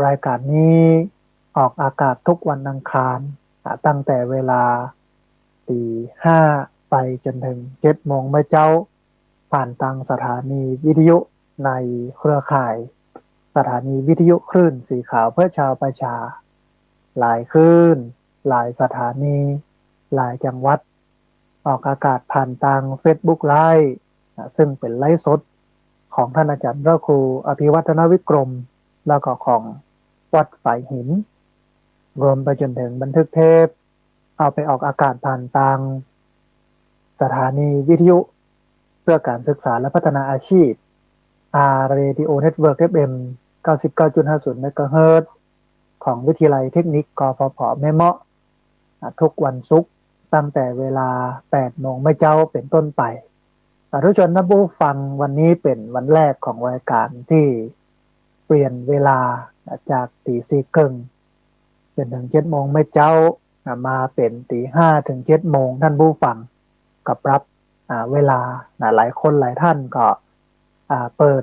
รายการนี้ออกอากาศทุกวันอังคารตั้งแต่เวลาตี 5ไปจนถึง7 โมงเมื่อเจ้าผ่านทางสถานีวิทยุในเครือข่ายสถานีวิทยุคลื่นสีขาวเพื่อชาวประชาหลายคลื่นหลายสถานีหลายจังหวัดออกอากาศผ่านทาง Facebook Live ซึ่งเป็นไลฟ์สดของท่านอาจารย์พระครูอภิวัฒนวิกรมแล้วก็ของวัดฝายหินรวมไปจนถึงบันทึกเทปเอาไปออกอากาศผ่านทางสถานีวิทยุเพื่อการศึกษาและพัฒนาอาชีพ Radio Network FM 99.50 เมกะเฮิรตซ์ของวิทยาลัยเทคนิคกฟผแม่เมาะทุกวันศุกร์ตั้งแต่เวลา 8 โมงเมื่อเจ้าเป็นต้นไปทุกชนท่านผู้ฟังวันนี้เป็นวันแรกของรายการที่เปลี่ยนเวลาจากตี 4 ครึ่งจนถึง7 โมงเมื่อเจ้ามาเป็นตี 5ถึง7 โมงท่านผู้ฟังกับรับเวลาหลายคนหลายท่านก็เปิด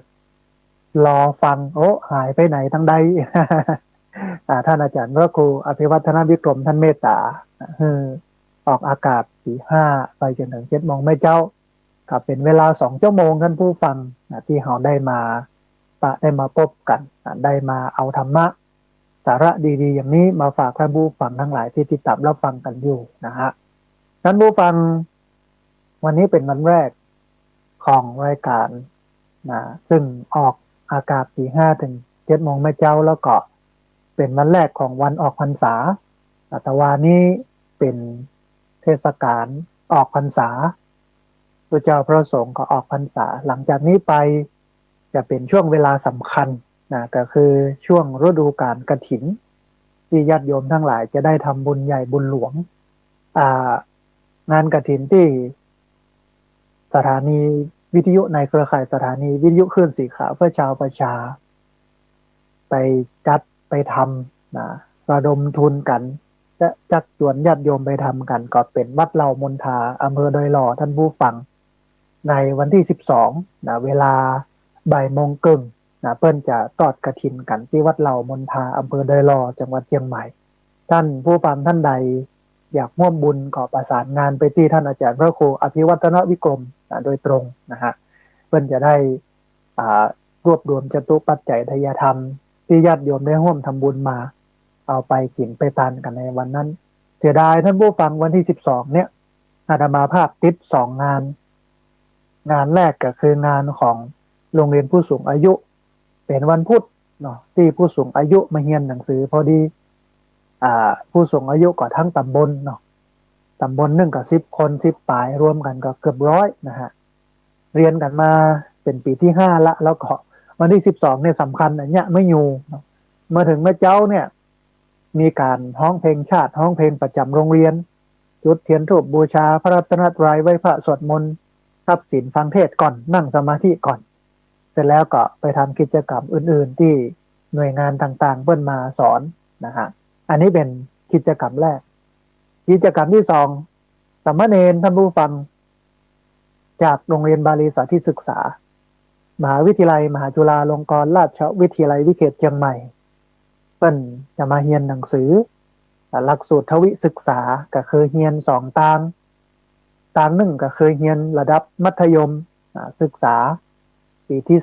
รอฟังโอ้หายไปไหนทั้งใด ท่านอาจารย์พระครูอภิวัฒนวิกรมท่านเมตตาออกอากาศตี 5ไปจนถึง7 โมงไม่เจ้าก็เป็นเวลา2 ชั่วโมงท่านผู้ฟังที่เราได้มาพบกันได้มาเอาธรรมะสาระดีๆอย่างนี้มาฝากท่านผู้ฟังทั้งหลายที่ติดตามรับฟังกันอยู่นะฮะท่านผู้ฟังวันนี้เป็นวันแรกของรายการซึ่งออกอากาศตี 5ถึง7 โมงไม่เจ้าแล้วก็เป็นวันแรกของวันออกพรรษาแต่ว่านี้เป็นเทศกาลออกพรรษาพระเจ้าพระสงฆ์ก็ออกพรรษาหลังจากนี้ไปจะเป็นช่วงเวลาสำคัญก็คือช่วงฤดูกาลกฐินที่ญาติโยมทั้งหลายจะได้ทำบุญใหญ่บุญหลวงงานกฐินที่สถานีวิทยุในเครือข่ายสถานีวิทยุคลื่นสีขาวเพื่อชาวประชาไปจัดไปทำระดมทุนกันจะจักชวนญาติโยมไปทำกันก็เป็นวัดเหล่ามนทาอำเภอดอยหล่อท่านผู้ฟังในวันที่12เวลา13:30เปิ้นจะทอดกฐินกันที่วัดเหล่ามนทาอำเภอดอยหล่อจังหวัดเชียงใหม่ท่านผู้ฟังท่านใดอยากร่วมบุญก็ประสานงานไปที่ท่านอาจารย์พระครูอภิวัฒนวิกรมโดยตรงนะฮะเพื่อนจะได้รวบรวมจตุปัจจัยทายธรรมที่ญาติโยมได้ร่วมทำบุญมาเอาไปกินไปทานกันในวันนั้นเสียดายท่านผู้ฟังวันที่12เนี่ยอาตมาภาพติด2 งานแรกก็คืองานของโรงเรียนผู้สูงอายุเป็นวันพุธเนาะที่ผู้สูงอายุมาเรียนหนังสือพอดีผู้สูงอายุก็ทั้งตำบลเนาะตำบลหนึ่งก็10 คน10 ปลายรวมกันก็เกือบ100นะฮะเรียนกันมาเป็นปีที่5ละแล้วก็วันที่12เนี่ยสำคัญเนี่ยไม่อยู่มาถึงเมื่อเจ้าเนี่ยมีการร้องเพลงชาติร้องเพลงประจำโรงเรียนจุดเทียนธูปบูชาพระรัตนตรัยไหว้พระสวดมนต์รับศีลฟังเทศน์ก่อนนั่งสมาธิก่อนเสร็จแล้วก็ไปทำกิจกรรมอื่นๆที่หน่วยงานต่างๆเพิ่นมาสอนนะฮะอันนี้เป็นกิจกรรมแรกกิจกรรมที่2สามเณรท่านผู้ฟังจากโรงเรียนบาลีสาธิตศึกษามหาวิทยาลัยมหาจุฬาลงกรณราชวิทยาลัยวิเขตเชียงใหม่เพิ่นจะมาเรียนหนังสือหลักสูตรทวิศึกษาก็คือเรียน2 ตางหนึ่งก็คือเรียนระดับมัธยมศึกษาปีที่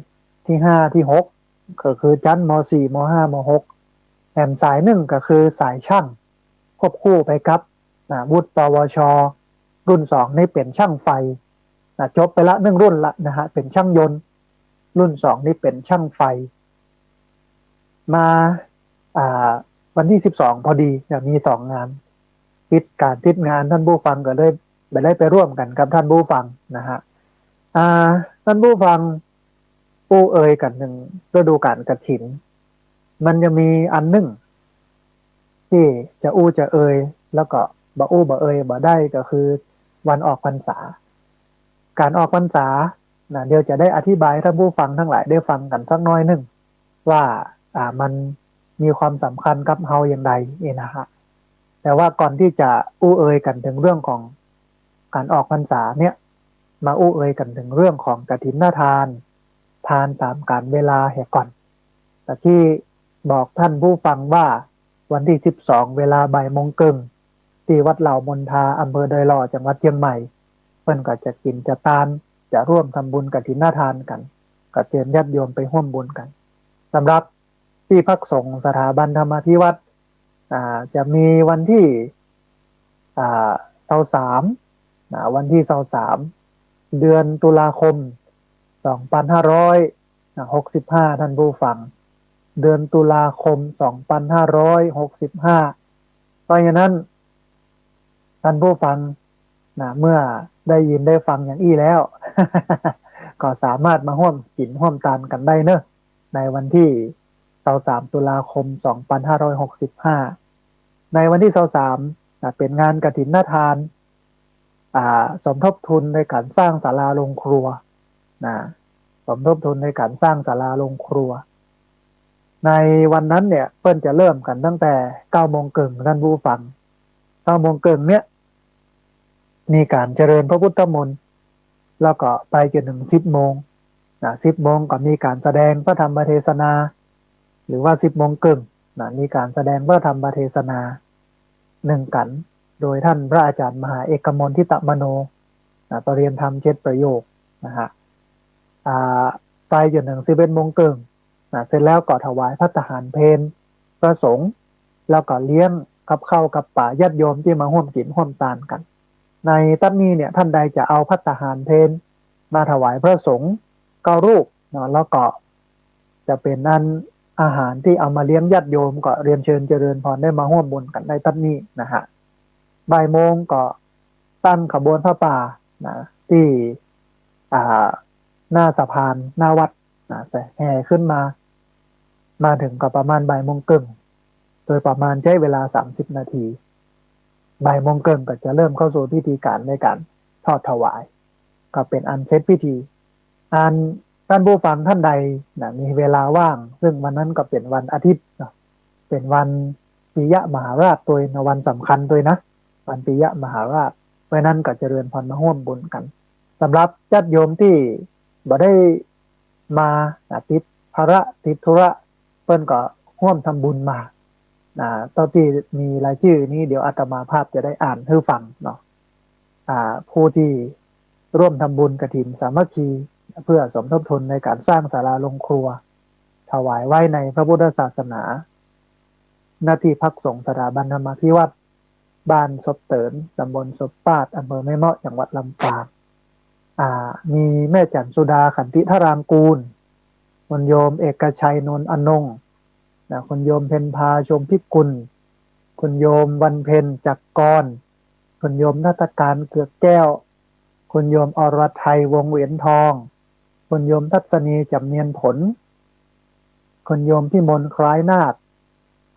4ที่5ที่6ก็คือชั้นม.4 ม.5 ม.6แถมสายหนึ่งก็คือสายช่างควบคู่ไปกับวุฒิปวชรุ่น2นี่เป็นช่างไฟจบไปละ1 รุ่นละนะฮะเป็นช่างยนต์รุ่น2นี่เป็นช่างไฟมาวันที่12พอดีจะมี2 งานติดงานท่านผู้ฟังก็เลยไปร่วมกันกับท่านผู้ฟังนะฮะท่านผู้ฟังผู้เอ่ยกันหนึ่งฤดูกาลกฐินมันจะมีอันหนึ่งที่จะจะเอ่ยแล้วก็บ่เอ่ยบ่ได้ก็คือวันออกพรรษาการออกพรรษาเดี๋ยวจะได้อธิบายท่านผู้ฟังทั้งหลายได้ฟังกันสักน้อยหนึ่งว่ามันมีความสำคัญกับเฮาอย่างไรนะฮะแต่ว่าก่อนที่จะเอ่ยกันถึงเรื่องของการออกพรรษาเนี่ยมาเอ่ยกันถึงเรื่องของกฐินทานตามกาลเวลาเหตุก่อนแต่ที่ บอกท่านผู้ฟังว่าวันที่12เวลาบ่ายโมงครึ่งที่วัดเหล่ามนทาอำเภอดอยหล่อจังหวัดเชียงใหม่เพิ่นก็จะกินจะทานจะร่วมทำบุญกฐินทานกันก็เชิญญาติโยมไปร่วมบุญกันสำหรับที่พักสงฆ์สถาบันธรรมธิวัฒน์จะมีวันที่23วันที่23เดือนตุลาคม2565ท่านผู้ฟังเดือนตุลาคม2565เพราะฉะนั้นท่านผู้ฟังเมื่อได้ยินได้ฟังอย่างอี้แล้ว ก็สามารถมาร่วมกินร่วมทานกันได้เนอะในวันที่23ตุลาคม2565ในวันที่23เป็นงานกฐินทานสมทบทุนในการสร้างศาลาโรงครัวสมทบทุนในการสร้างศาลาโรงครัวในวันนั้นเนี่ยเปิ้นจะเริ่มกันตั้งแต่9โมงครึ่งท่านผู้ฟัง9โมงครึ่งเนี่ยมีการเจริญพระพุทธมนต์แล้วก็ไปจนถึง10โมง10โมงก็มีการแสดงพระธรรมเทศนาหรือว่า10โมงครึ่งมีการแสดงพระธรรมเทศนา1กันโดยท่านพระอาจารย์มหาเอกมลทิตมโนปรริยนธรรม7ประโยคนะฮะไปจนถึง11โมงครึ่งเสร็จแล้วก็ถวายภัตตาหารเพลพระสงฆ์แล้วก็เลี้ยงกับข้าวกับป่าญาติโยมที่มาร่วมกินร่วมทานกันในตัดนี้เนี่ยท่านใดจะเอาภัตตาหารเพลมาถวายพระสงฆ์9รูปแล้วก็จะเป็นนั้นอาหารที่เอามาเลี้ยงญาติโยมก็เรียนเชิญเจริญพรได้มาร่วมบุญกันในตัดนี้นะฮะบ่ายโมงก็ตั้งขบวนพระป่าที่หน้าสะพานหน้าวัดแต่แห่ขึ้นมาถึงก็ประมาณบ่ายโมงครึ่งโดยประมาณใช้เวลา30นาทีบ่ายโมงครึ่งก็จะเริ่มเข้าสู่พิธีการในการทอดถวายก็เป็นอันเสร็จพิธีท่านผู้ฟังท่านใดมีเวลาว่างซึ่งวันนั้นก็เป็นวันอาทิตย์เป็นวันปิยมหาราชตัววันสำคัญตัวนะวันปิยมหาราชเพราะนั้นก็เจริญพรมาร่วมบุญกันสำหรับญาติโยมที่บ่ได้มาติดภาระติดธุระเพิ่นก็ร่วมทำบุญมาตอนที่มีรายชื่อนี้เดี๋ยวอาตมาภาพจะได้อ่านให้ฟังเนาะผู้ที่ร่วมทำบุญกฐินสามัคคีเพื่อสมทบทุนในการสร้างศาลาโรงครัวถวายไว้ในพระพุทธศาสนาหน้าที่พักสงฆ์สถาบันธรรมธิวัฒน์บ้านศพเตินตำบลศพปาดอำเภอแม่เมาะจังหวัดลำปางมีแม่จันสุดาขันติธารางกูลคุณโยมเอกชัยนนท์อนงคุณโยมเพ็ญพาชมพิกุลคุณโยมวันเพ็ญจักรกรคุณโยมนัตการเกือกแก้วคุณโยมอรไทยวงเวียนทองคุณโยมทัศนีจำเนียนผลคุณโยมพิมลคล้ายนาฏ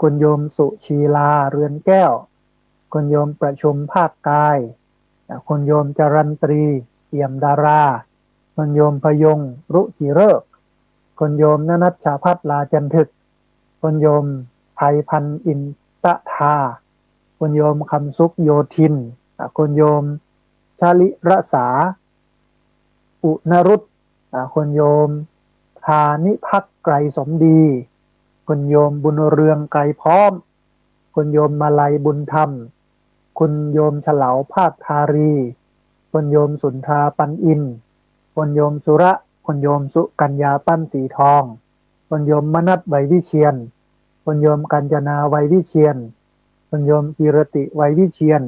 คุณโยมสุชีลาเรือนแก้วคุณโยมประชุมภาคกายคุณโยมจรันตรีเอี่ยมดาราคุณโยมพยงรุจิเริกคุณโยมนนัชชาพัฒลาจันทึกคุณโยมไพพันธ์อินตะทาคุณโยมคำสุขโยธินคุณโยมชาลิรสาอุณรุตคุณโยมธานิพักไกรสมดีคุณโยมบุญเรืองไกรพร้อมคุณโยมมาลัยบุญธรรมคุณโยมเฉลาภาคทารีคุณโยมสุนทราปันอินคุณโยมสุระคุณโยมสุกัญญาปั้นสีทองคุณโยมมนัสไววิเชียนคุณโยมกัญจนาไววิเชียนคุณโยมกิรติไววิเชียน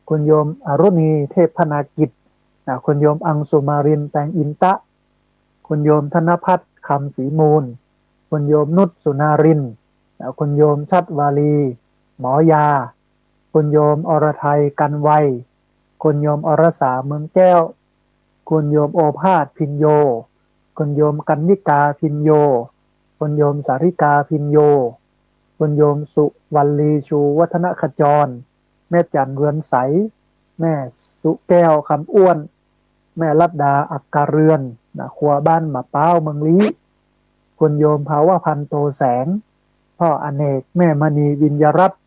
คุณโยมอรุณีเทพพนากิจคุณโยมอังสุมารินแตงอินตะคุณโยมธนพัฒน์คำศรีมูลคุณโยมนุชสุนารินคุณโยมชัดวาลีหมอยาคุณโยมอรไทยกันไวคุณโยมอรสาเมืองแก้วคุณโยมโอภาสพินโยคุณโยมกันนิกาพินโยคุณโยมสาริกาพินโยคุณโยมสุวัลลีชูวัฒนขจรแม่จันเรือนใสแม่สุแก้วคำอ้วนแม่ลัดดาอักการเรือนครัวบ้านมะเป้าเมืองลี้คุณโยมภาวะพันโตแสงพ่ออเนกแม่มณีวิญญรัตน์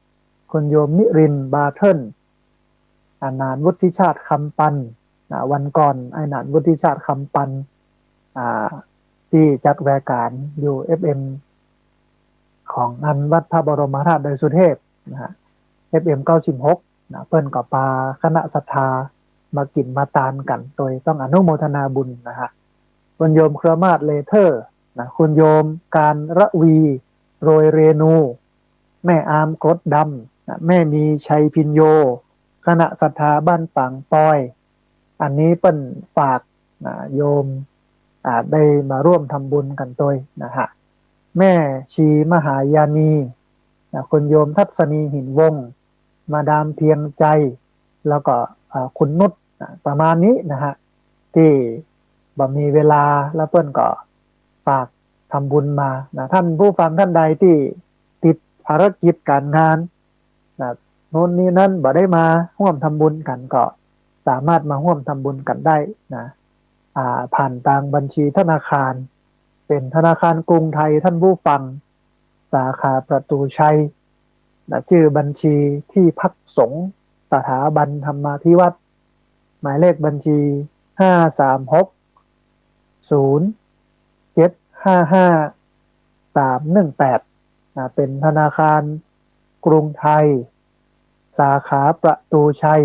คุณโยมนิรินบาเทิลอานานวุฒิชาติคำปันวันก่อนไอ้นานวุฒิชาติคำปันที่จัดรายการอยู่ FM ของอันวัดพระบรมธาตุดอยสุเทพนะฮะ FM 96นะเปิ้นก็ปาคณะศรัทธามากินมาตานกันโดยต้องอนุโมทนาบุญนะฮะคุณโยมเครือมาศเลเทอร์นะคุณโยมการระวีโรยเรนูแม่อามกรดดำนะแม่มีชัยพินโยคณะศรัทธาบ้านปังปอยอันนี้เปิ้นฝากนะโยมได้มาร่วมทำบุญกันโดยนะฮะแม่ชีมหายานีนะคุณโยมทัศนีหินวงมาดามเพียงใจแล้วก็คุณนุชนะประมาณนี้นะฮะที่บ่มีเวลาแล้วเปิ้นก็ฝากทำบุญมานะท่านผู้ฟังท่านใดที่ติดภารกิจการงานนะโน่นนี่นั่นบ่ได้มาร่วมทำบุญกันก็สามารถมาร่วมทำบุญกันได้นะผ่านทางบัญชีธนาคารเป็นธนาคารกรุงไทยท่านผู้ฟังสาขาประตูชัยนะชื่อบัญชีที่พักสงฆ์สถาบันธรรมาภิวัตรหมายเลขบัญชี5360755 318นะเป็นธนาคารกรุงไทยสาขาประตูชัย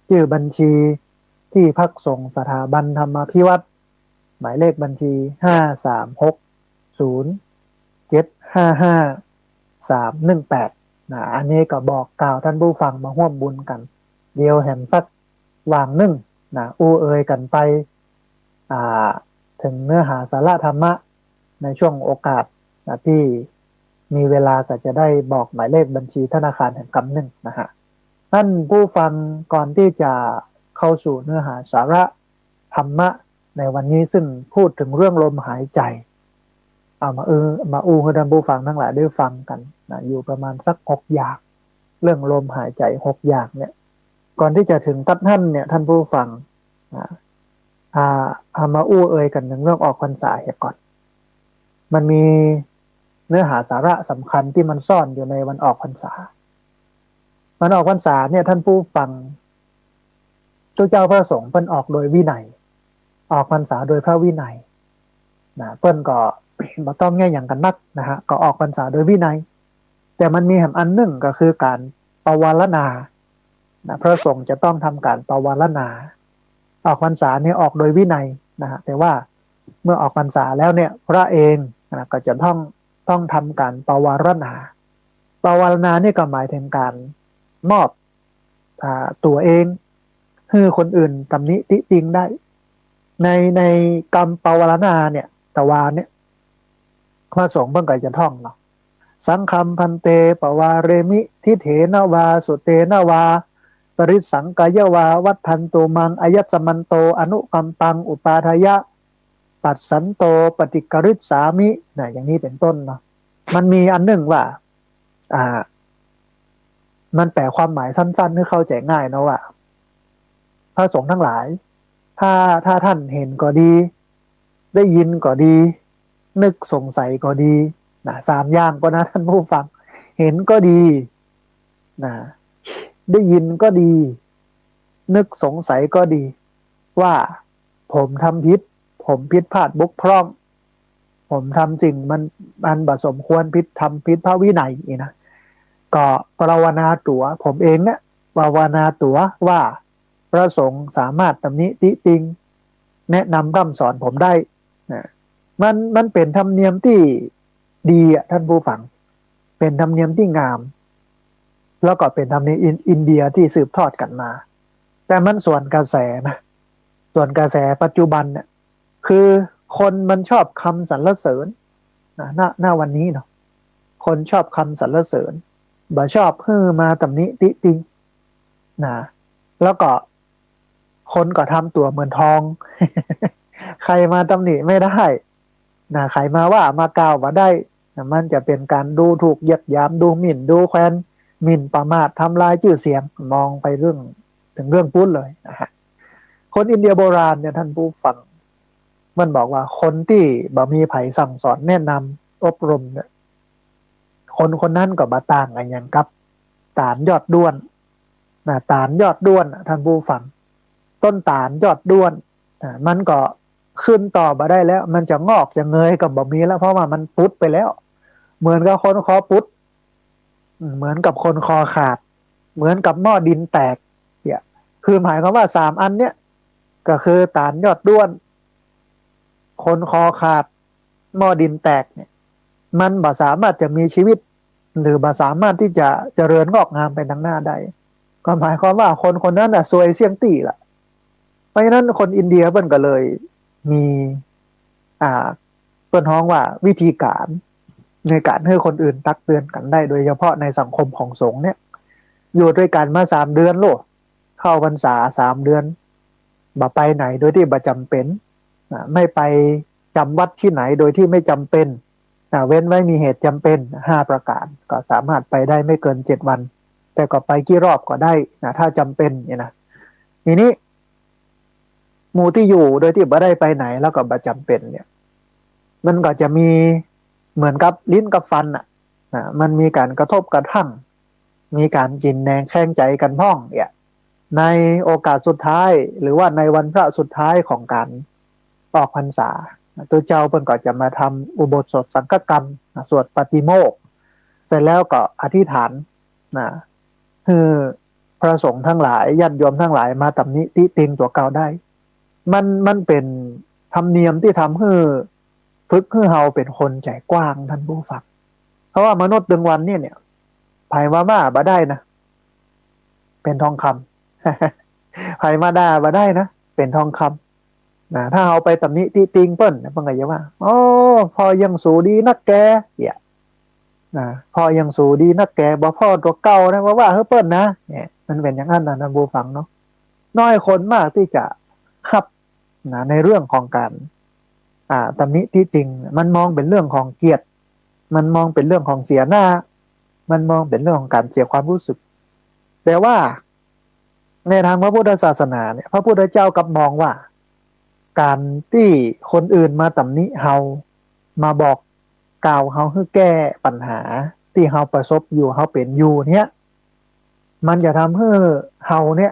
ชื่อบัญชีที่พักสงฆ์สถาบันธรรมาภิวัตรหมายเลขบัญชี5360755 318นะอันนี้ก็บอกกล่าวท่านผู้ฟังมาร่วมบุญกันเดียวแห่มสักวางหนึ่งนะอู้เอ่ยกันไปถึงเนื้อหาสาระธรรมะในช่วงโอกาสนะที่มีเวลาก็จะได้บอกหมายเลขบัญชีธนาคารแห่งกำหนึ่งนะฮะท่านผู้ฟังก่อนที่จะเข้าสู่เนื้อหาสาระธรรมะในวันนี้ซึ่งพูดถึงเรื่องลมหายใจเอามาอู้ให้ท่านผู้ฟังทั้งหลายได้ฟังกันนะอยู่ประมาณสัก6 อย่างเรื่องลมหายใจ6 อย่างเนี่ยก่อนที่จะถึงตัดท่านเนี่ยท่านผู้ฟังมาอู้เอ่ยกันถึงเรื่องออกพรรษาเหตุก่อนมันมีเนื้อหาสาระสำคัญที่มันซ่อนอยู่ในวันออกพรรษาวันออกพรรษาเนี่ยท่านผู้ฟังเจ้าพระสงฆ์เปิ้นออกโดยวินัยออกพรรษาโดยพระวินัยนะเปิ้นก็บ่ต้องแง่อย่างกันนักนะฮะก็ออกพรรษาโดยวินัยแต่มันมีแหมอันหนึ่งก็คือการปวารณานะพระสงฆ์จะต้องทำการปวารณาออกพรรษาเนี่ยออกโดยวินัยนะฮะแต่ว่าเมื่อออกพรรษาแล้วเนี่ยพระเองนะก็จะต้องทำการปวารณานี่ก็หมายถึงการมอบตัวเองให้คนอื่นตำหนิติติงได้ในกรรมปวารณาเนี่ยตะวาเนี่ยพระสงฆ์เพิ่งก็จะท่องเนาะสังคัมพันเตปวาเรมิทิเถนวาสุเตนวาปริสังกายวาวัฏทันโตมังอายัสมันโตอนุกัมปังอุปาทายะปัสสันโตปฏิกริษสามินะอย่างนี้เป็นต้นเนาะมันมีอันหนึ่งว่ามันแปลความหมายสั้นๆให้เข้าใจง่ายนะว่าพระสงฆ์ทั้งหลายถ้าท่านเห็นก็ดีได้ยินก็ดีนึกสงสัยก็ดีนะ3 อย่างก็นะท่านผู้ฟังเห็นก็ดีนะได้ยินก็ดีนึกสงสัยก็ดีว่าผมทำผิดผมผิดพลาดบกพร่องผมทำสิ่งมันบ่สมควรทำผิดพระวินัยนี่นะก็ภาวนาตัวผมเองเนี่ยภาวนาตัวว่าพระสงฆ์สามารถตำหนิติติงแนะนำคำสอนผมได้นะมันเป็นธรรมเนียมที่ดีอ่ะท่านผู้ฟังเป็นธรรมเนียมที่งามแล้วก็เป็นธรรมเนียมอินเดียที่สืบทอดกันมาแต่มันส่วนกระแสนะส่วนกระแสปัจจุบันเนี่ยคือคนมันชอบคำสรรเสริญนะหน้าวันนี้เนาะคนชอบคำสรรเสริญบ่ชอบมาตำหนิติติงนะแล้วก็คนก็ทำตัวเหมือนทอง ใครมาตำหนิไม่ได้นะใครมาว่ามากล่าวว่าได้นะมันจะเป็นการดูถูกเหยียดหยามดูหมิ่นดูแคลนหมิ่นประมาททำลายชื่อเสียงมองไปถึงเรื่องพูดเลยนะฮะคนอินเดียโบราณเนี่ยท่านผู้ฟังมันบอกว่าคนที่บ่มีไผสั่งสอนแนะนำอบรมเนี่ยคนนั้นก็บ่ต่างกันอย่างกับตาลยอดด้วนนะตาลยอดด้วนท่านผู้ฟังต้นตาลยอดด้วนมันก็ขึ้นต่อบ่ได้แล้วมันจะงอกจะเงยกับบ่มีแล้วเพราะว่ามันปุดไปแล้ว เหมือนกับคนคอปุดเหมือนกับคนคอขาดเหมือนกับหม้อดินแตกเนี่ยคือหมายความว่า3 อันเนี้ยก็คือตานยอดด้วนคนคอขาดหม้อดินแตกเนี่ยมันบ่สามารถจะมีชีวิตหรือบ่สามารถที่จะเจริญงอกงามไปทางหน้าได้ก็หมายความว่าคนคนนั้นน่ะซวยเสี่ยงตี้ล่ะเพราะฉะนั้นคนอินเดียเพิ่นก็เลยมีอ่าเพิ่นฮ้องว่าวิธีการในการให้คนอื่นตักเตือนกันได้โดยเฉพาะในสังคมของสงฆ์เนี่ยอยู่ด้วยกันมา3 เดือนโลดเข้าพรรษา3 เดือนบ่ไปไหนโดยที่บ่จำเป็นไม่ไปจำวัดที่ไหนโดยที่ไม่จำเป็นเว้นไว้มีเหตุจำเป็น5 ประการก็สามารถไปได้ไม่เกิน7 วันแต่ก็ไปกี่รอบก็ได้ถ้าจำเป็นเนี่ยนะทีนี้หมู่ที่อยู่โดยที่บ่ได้ไปไหนแล้วก็บ่จำเป็นเนี่ยมันก็จะมีเหมือนกับลิ้นกับฟันมันมีการกระทบกระทั่งมีการกินแหนงแข่งใจกันพ้องเนี่ยในโอกาสสุดท้ายหรือว่าในวันพระสุดท้ายของการออกพรรษาตัวเจ้าเพิ่นก็จะมาทำอุโบสถสังฆกรรมสวดปฏิโมกข์เสร็จแล้วก็อธิษฐานคือพระสงฆ์ทั้งหลายญาติโยมทั้งหลายมาตำหนิติติงตัวเก่าได้มันเป็นธรรมเนียมที่ทำให้ฝึกให้เราเป็นคนใจกว้างท่านผู้ฟังเพราะว่ามนุษย์ดึงวันเนี่ยไผว่ามาบ่ได้นะเป็นทองคำไผมาด่าบ่ได้นะเป็นทองคำถ้าเอาไปตำหนิติติงเปิ้นเพิ่นก็จะว่าโอ้พอยังสูดีนักแกเนี่ยพอยังสูดีนักแกบ่พ่อตัวเก่านะว่าเฮ้ยเปิ้นนะเนี่ยมันเป็นอย่างนั้นนะท่านผู้ฟังเนาะน้อยคนมากที่จะคับในเรื่องของการตำหนิติติงมันมองเป็นเรื่องของเกียรติมันมองเป็นเรื่องของเสียหน้ามันมองเป็นเรื่องของการเสียความรู้สึกแต่ว่าในทางพระพุทธศาสนาเนี่ยพระพุทธเจ้ากับมองว่าการที่คนอื่นมาตำหนิเฮามาบอกกล่าวเฮาให้แก้ปัญหาที่เฮาประสบอยู่เฮาเป็นอยู่เนี่ยมันจะทำให้เฮาเนี่ย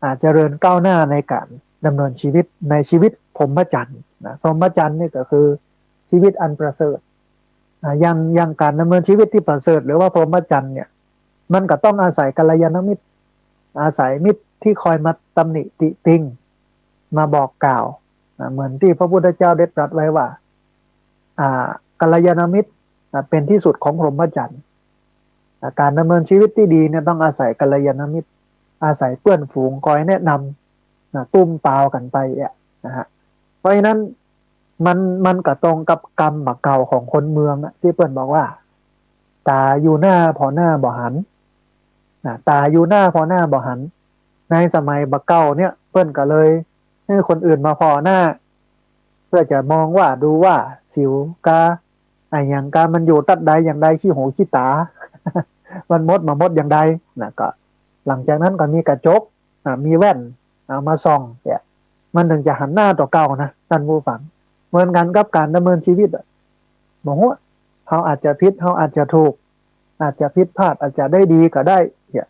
อาจจะเจริญก้าวหน้าในการดำเนินชีวิตในชีวิตพรหมจรรย์พรหมจรรย์นี่ก็คือชีวิตอันประเสริฐยังการดำเนินชีวิตที่ประเสริฐหรือว่าพรหมจรรย์เนี่ยมันก็ต้องอาศัยกัลยาณมิตรอาศัยมิตรที่คอยมาตำหนิติติงมาบอกกล่าวเหมือนที่พระพุทธเจ้าได้ตรัสไว้ว่ากัลยาณมิตรเป็นที่สุดของพรหมจรรย์การดำเนินชีวิตที่ดีเนี่ยต้องอาศัยกัลยาณมิตรอาศัยเพื่อนฝูงคอยแนะนำตุ้มเปล่ากันไปนะฮะเพราะฉะนั้นมันก็ตรงกับกรรมเก่าของคนเมืองที่เพื่อนบอกว่าตาอยู่หน้าพอหน้าบ่หันตาอยู่หน้าพอหน้าบ่หันในสมัยบักเก่าเนี่ยเพื่อนก็เลยให้คนอื่นมาพอหน้าเพื่อจะมองว่าดูว่าสิวกาอย่างกามันอยู่ตัดใดอย่างใดขี้หูขี้ตา มันมดอย่างใดก็หลังจากนั้นก็มีกระจกมีแว่นมาส่องเนี่ยมันถึงจะหันหน้าต่อเก่านะท่านผู้ฟังเหมือนกันกับการดำเนินชีวิตบอกว่าเขาอาจจะผิดเขาอาจจะถูกอาจจะผิดพลาดอาจจะได้ดีก็ได้เนี่ย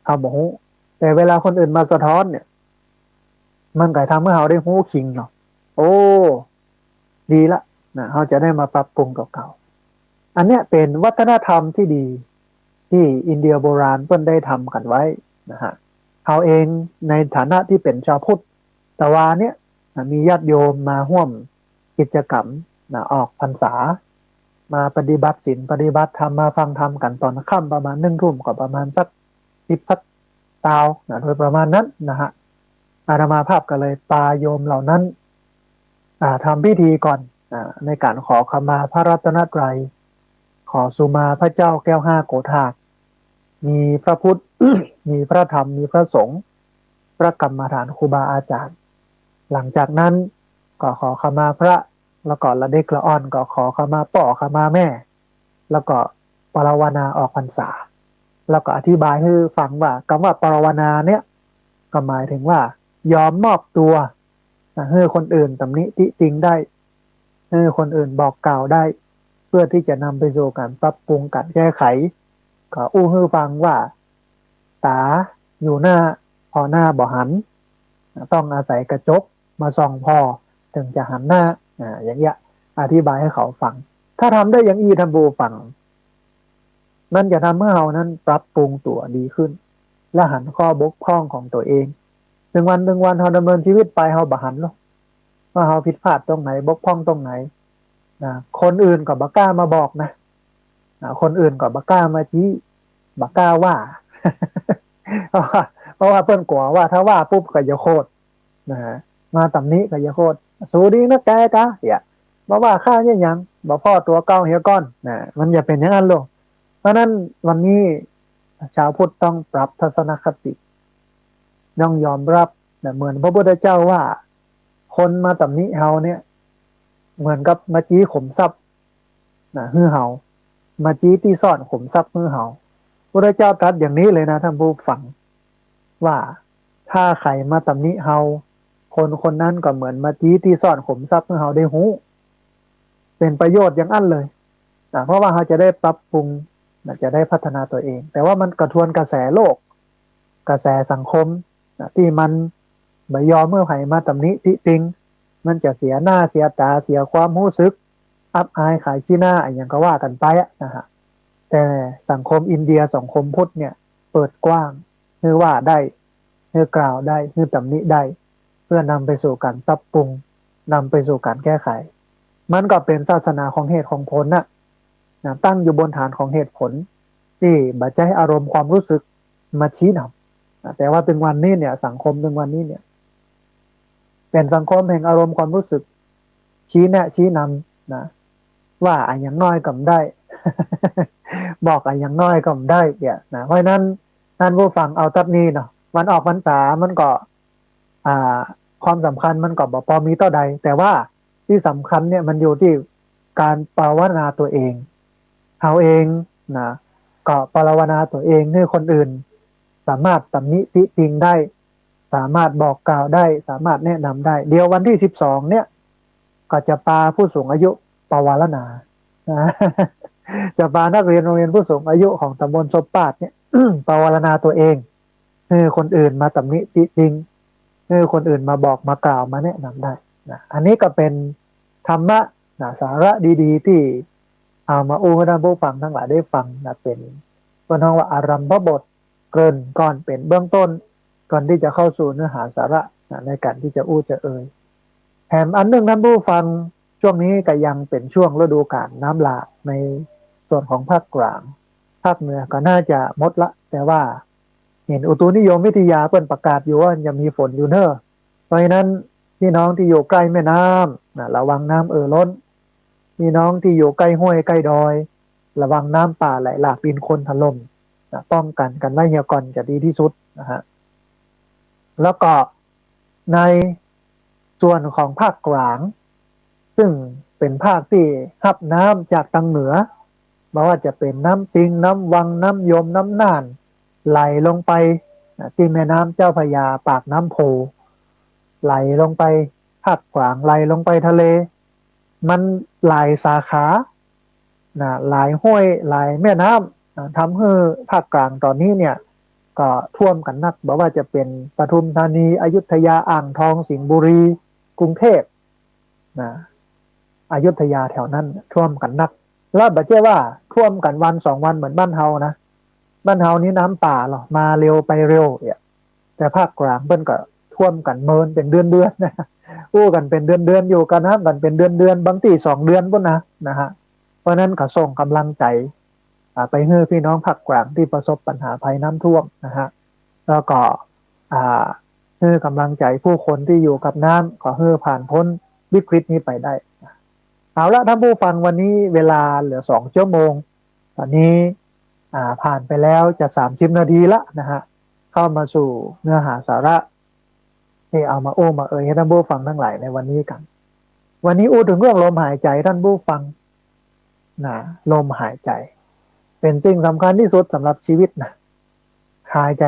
เขาบอกแต่เวลาคนอื่นมาสะท้อนเนี่ยมันก็ทำให้เขาได้หู้คิงเนาะโอ้ดีละเขาจะได้มาปรับปรุงเก่าๆอันเนี้ยเป็นวัฒนธรรมที่ดีที่อินเดียโบราณเพิ่นได้ทำกันไว้นะฮะเขาเองในฐานะที่เป็นชาวพุทธแต่ว่าเนี้ยมีญาติโยมมาร่วมกิจกรรมออกพรรษามาปฏิบัติศีลปฏิบัติธรรมมาฟังธรรมกันตอนค่ำประมาณ1 ทุ่มก็ประมาณสัก10สักตาวโดยประมาณนั้นนะฮะอาตมาภาพก็เลยปาโยมเหล่านั้นทำพิธีก่อนในการขอขมาพระรัตนตรัยขอสุมาพระเจ้าแก้ว5 โกฏากมีพระพุทธ มีพระธรรมมีพระสงฆ์พระกรรมฐานครูบาอาจารย์หลังจากนั้นก็ขอขมาพระแล้วก็ละเด็กละอ่อนก็ขอขมาป่อขมาแม่แล้วก็ปราวนาออกพรรษาแล้วก็อธิบายให้ฟังว่าคำว่าปราวนาเนี่ยก็หมายถึงว่ายอมมอบตัวให้คนอื่นตำหนิติติงได้ให้คนอื่นบอกกล่าวได้เพื่อที่จะนำไปสู่การปรับปรุงการแก้ไขก็อู้ให้ฟังว่าตาอยู่หน้าพอหน้าบ่หันต้องอาศัยกระจกมาส่องพอถึงจะหันหน้าอย่างเงี้ยอธิบายให้เขาฟังท ถ้าทำได้อย่างอีทำบูฟังมันจะทำให้เรานั้นปรับปรุงตัวดีขึ้นและหันข้อบกพร่องของตัวเองถึงวันเราดำเนินชีวิตไปเราบหันหรอกว่าเราผิดพลาดตรงไหนบกพร่องตรงไหนนะคนอื่นก็บ่กล้ามาบอกนะคนอื่นก็บ่กล้ามาชี้บ่กล้าว่า เพราะว่าเพิ่นกลัวว่าถ้าว่าปุ๊บก็จะโคตรนะฮะมาตำหนิก็จะโคตรสู้ดีนะแกกะอย่าบ่ว่าข้าเนี่ยยังบ่พ่อตัวเก่าเฮียก้อนนะมันอย่าเป็นอย่างนั้นหรอกเพราะนั้นวันนี้ชาวพุทธต้องปรับทัศนคติต้องยอมรับนะเหมือนพระพุทธเจ้าว่าคนมาตำหนิเฮาเนี่ยเหมือนกับมาจี้ข่มทรัพย์นะฮือเฮามาจี้ที่ซ่อนข่มทรัพย์ฮือเฮาพระเจ้าตรัสอย่างนี้เลยนะท่านผู้ฟังว่าถ้าใครมาตำหนิเฮาคนนั้นก็เหมือนมาจี้ที่ซ่อนข่มทรัพย์ฮือเฮาได้หูเป็นประโยชน์อย่างอันเลยเพราะว่าเขาจะได้ปรับปรุงจะได้พัฒนาตัวเองแต่ว่ามันกระทวนกระแสโลกกระแสสังคมที่มันไม่ยอมเมื่อไผ่มาตำหนิติติงมันจะเสียหน้าเสียตาเสียความรู้สึกอับอายขายขี้หน้าอย่างก็ว่ากันไปนะฮะแต่สังคมอินเดียสังคมพุทธเนี่ยเปิดกว้างคือว่าได้คือกล่าวได้คือตำหนิได้เพื่อนำไปสู่การปรับปรุงนำไปสู่การแก้ไขมันก็เป็นศาสนาของเหตุของผลนะตั้งอยู่บนฐานของเหตุผลที่บัจจัยอารมณ์ความรู้สึกมาชี้นำแต่ว่าถึงวันนี้เนี่ยสังคมถึงวันนี้เนี่ยเป็นสังคมแห่งอารมณ์ความรู้สึกชี้แนะชี้นำนะว่าอย่างน้อยก็ได้ บอกอย่างน้อยก็ได้เนี่ยนะเพราะนั้นท่านผู้ฟังเอาตัดนี้เนาะวันออกพรรษามันก็ความสำคัญมันก็บอกพอมีต่อใดแต่ว่าที่สำคัญเนี่ยมันอยู่ที่การภาวนาตัวเองเอาเองนะก็ภาวนาตัวเองให้คนอื่นสามารถตำหนิติติงได้สามารถบอกกล่าวได้สามารถแนะนำได้เดี๋ยววันที่12เนี่ยก็จะพาผู้สูงอายุภาวนาจะพานักเรียนโรงเรียนผู้สูงอายุของตำบลศพปาดเนี่ย ภาวนาตัวเองให้คนอื่นมาตำหนิติติงให้คนอื่นมาบอกมากล่าวมาแนะนำได้นะอันนี้ก็เป็นธรรมะนะสาระดีๆที่เอามาอู้ให้ท่านผู้ฟังทั้งหลายได้ฟังนะเป็นก็น้องว่าอารัมภบทเกริ่นก่อนเป็นเบื้องต้นก่อนที่จะเข้าสู่เนื้อหาสาระนะในการที่จะอู้จะเอ่ยแถมอันหนึ่งท่านผู้ฟังช่วงนี้ก็ยังเป็นช่วงฤดูกาลน้ำหลากในส่วนของภาคกลางภาคเหนือก็น่าจะหมดละแต่ว่าเห็นอุตุนิยมวิทยาเปิดประกาศอยู่ว่าจะมีฝนอยู่เนอะเพราะฉะนั้นพี่น้องที่อยู่ใกล้แม่น้ำนะระวังน้ำล้นพี่น้องที่อยู่ใกล้ห้วยใกล้ดอยระวังน้ำป่าไหลหลากดินโคลนถล่มนะป้องกันไว้เหี่ยก่อนจะดีที่สุดนะฮะแล้วก็ในส่วนของภาคกลางซึ่งเป็นภาคที่รับน้ำจากทางเหนือไม่ว่าจะเป็นน้ำปิงน้ำวังน้ำยมน้ำน่านไหลลงไปที่แม่น้ำเจ้าพระยาปากน้ำโพไหลลงไปภาคกลางไหลลงไปทะเลมันหลายสาขาหลายห้วยหลายแม่น้ำทำให้ภาคกลางตอนนี้เนี่ยก็ท่วมกันนักบอกว่าจะเป็นปทุมธานีอยุธยาอ่างทองสิงห์บุรีกรุงเทพอยุธยาแถวนั้นท่วมกันนักแล้วบัดเจ้ว่าท่วมกันวัน2 วันเหมือนบ้านเฮานะบ้านเฮานี้น้ำป่าหรอมาเร็วไปเร็วเนี่ยแต่ภาคกลางเพิ่นก็ท่วมกันเมินเป็นเดือนนะอู้กันเป็นเดือนอยู่กันน้ำกันเป็นเดือนบางที2 เดือนพุ่นนะฮะเพราะนั้นก็ส่งกำลังใจไปให้พี่น้องภาคกลางที่ประสบปัญหาภัยน้ำท่วมนะฮะแล้วก็ให้กำลังใจผู้คนที่อยู่กับน้ำขอให้ผ่านพ้นวิกฤตนี้ไปได้เอาละท่านผู้ฟังวันนี้เวลาเหลือ2 ชั่วโมงตอนนี้ผ่านไปแล้วจะ30 นาทีละนะฮะเข้ามาสู่เนื้อหาสาระที่เอามาโอ้มาให้ท่านผู้ฟังทั้งหลายในวันนี้กันวันนี้อู้ถึงเรื่องลมหายใจท่านผู้ฟังลมหายใจเป็นสิ่งสำคัญที่สุดสำหรับชีวิตนะหายใจ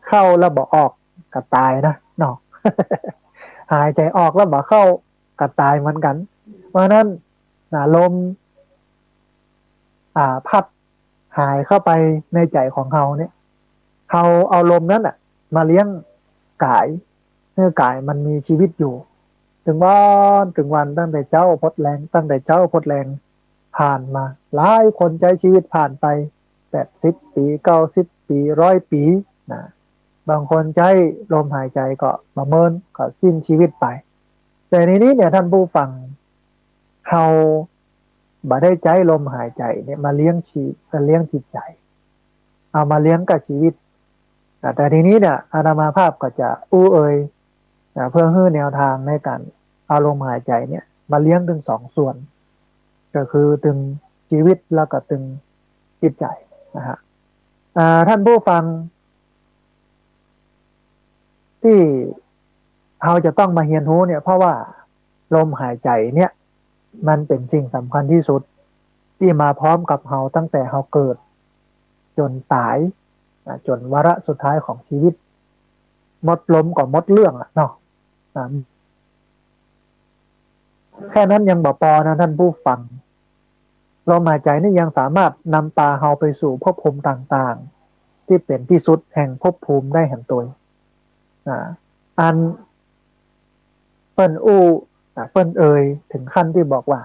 เข้าแล้วบ่ออกก็ตายนะเนาะ หายใจออกแล้วบ่เข้าก็ตายเหมือนกันเพราะนั้นลมพัดหายเข้าไปในใจของเขาเนี่ยเขาเอาลมนั้นมาเลี้ยงกายเนื้อกายมันมีชีวิตอยู่ถึงวันตั้งแต่เจ้าพดแรง ผ่านมาหลายคนใช้ชีวิตผ่านไป80 ปี90 ปี100 ปีนะบางคนใช้ลมหายใจก็ประเมินก็สิ้นชีวิตไปแต่ในนี้เนี่ยท่านผู้ฟังเราบ่ได้ใจลมหายใจเนี่ยมาเลี้ยงจิตใจเอามาเลี้ยงกับชีวิตแต่ทีนี้เนี่ยอาตมาภาพก็จะเพื่อให้แนวทางในการเอาลมหายใจเนี่ยมาเลี้ยงถึง2 ส่วนก็คือถึงชีวิตแล้วก็ถึงจิตใจนะฮะท่านผู้ฟังที่เราจะต้องมาเรียนรู้เนี่ยเพราะว่าลมหายใจเนี่ยมันเป็นสิ่งสำคัญที่สุดที่มาพร้อมกับเราตั้งแต่เราเกิดจนตายจนวาระสุดท้ายของชีวิตหมดลมก็หมดเรื่องอ่ะเนาะแค่นั้นยังบ่พอนะท่านผู้ฟังลมหายใจนี่ยังสามารถนำพาเราไปสู่ภพภูมิต่างๆที่เป็นที่สุดแห่งภพภูมิได้แห่งตัวอันเปิ้นเปิ้นถึงขั้นที่บอกว่า